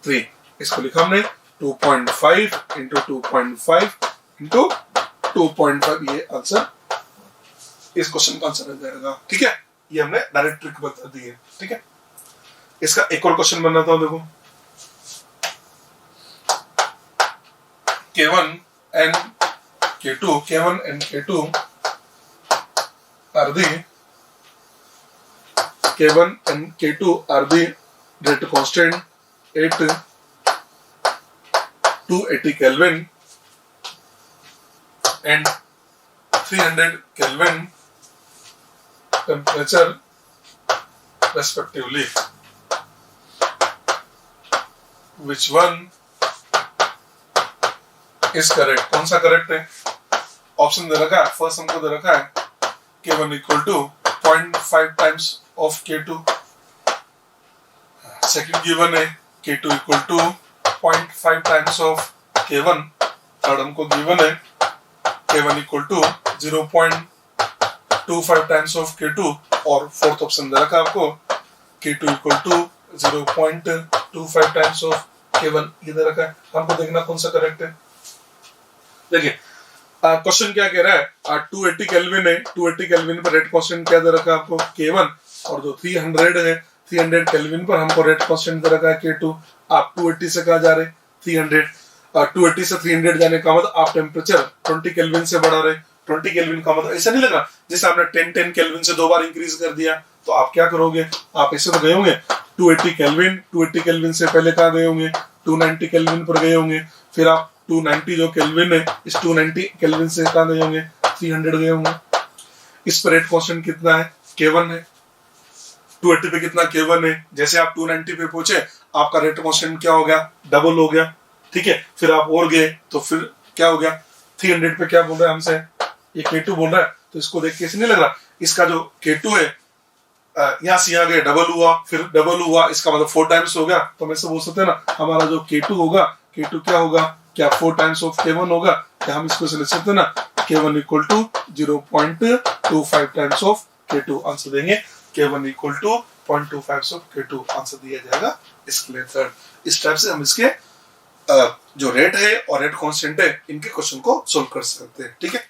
3। इसको लिखा हमने 2.5 इंटू 2.5 इंटू 2.5 ये आंसर, इस क्वेश्चन का आंसर हो जाएगा। ठीक है, ये हमने डायरेक्ट ट्रिक बता दी है। ठीक है, इसका एक और क्वेश्चन बनाता हूं, देखो K1 and K2 are the rate constant at 280 Kelvin and 300 Kelvin temperature respectively. Which one is correct? कौन सा करेक्ट है? ऑप्शन दे रखा है, फर्स्ट हमको दे रखा है K1 equal to 0.5 times of K2, second given है K2 equal to 0.5 times of K1, third हमको गिवन है K1 equal to 0.25 times of K2, और फोर्थ ऑप्शन दे रखा है आपको K2 equal to 0.25 times of K1, ये दे रखा है। हमको देखना कौन सा करेक्ट है। देखिए क्वेश्चन क्या कह रहा है, 280 केल्विन है, 280 केल्विन पर रेट कांस्टेंट क्या दे रखा है आपको K1, और जो 300 है 300 केल्विन पर हमको रेट कांस्टेंट दे रखा है K2। आप 280 से कहा जा रहे 300, 280 से 300 जाने का मतलब आप टेम्परेचर 20 केल्विन से बढ़ा रहे। 20 केल्विन का मतलब ऐसा नहीं लग रहा जैसे आपने 10 केल्विन से 2 बार इंक्रीज कर दिया, तो आप क्या करोगे, आप ऐसे तो गए होंगे 280 केल्विन से पहले कहाँ गए होंगे 290 केल्विन पर गए होंगे, फिर आप 290 जो केल्विन है इस 290 केल्विन से कहाँ गए होंगे 300 गए होंगे। इस पर रेट कांस्टेंट कितना है K1 है, 280 पे कितना K1 है, जैसे आप 290 पे पहुंचे आपका रेट कांस्टेंट क्या हो गया, डबल हो गया। ठीक है, फिर आप और गए तो फिर क्या हो गया 300 पे क्या बोल रहा है हमसे, ये K2 बोल रहा है, तो इसको देख के ऐसे नहीं लग रहा इसका जो K2 है यहाँ से यहाँ गए डबल हुआ, फिर डबल हुआ, इसका मतलब 4 टाइम्स हो गया। तो हम ऐसे बोल सकते हैं ना हमारा जो K2 होगा, K2 क्या होगा, क्या 4 टाइम्स ऑफ K1 होगा, क्या हम इसको लिख सकते हैं ना K1 equal to 0.25 times of K2, answer देंगे K1 equal to 0.25 of K2, answer दिया जाएगा इसके लिए थर्ड। इस टाइप से हम इसके जो रेट है और रेट कांस्टेंट है इनके क्वेश्चन को सोल्व कर सकते हैं। ठीक है।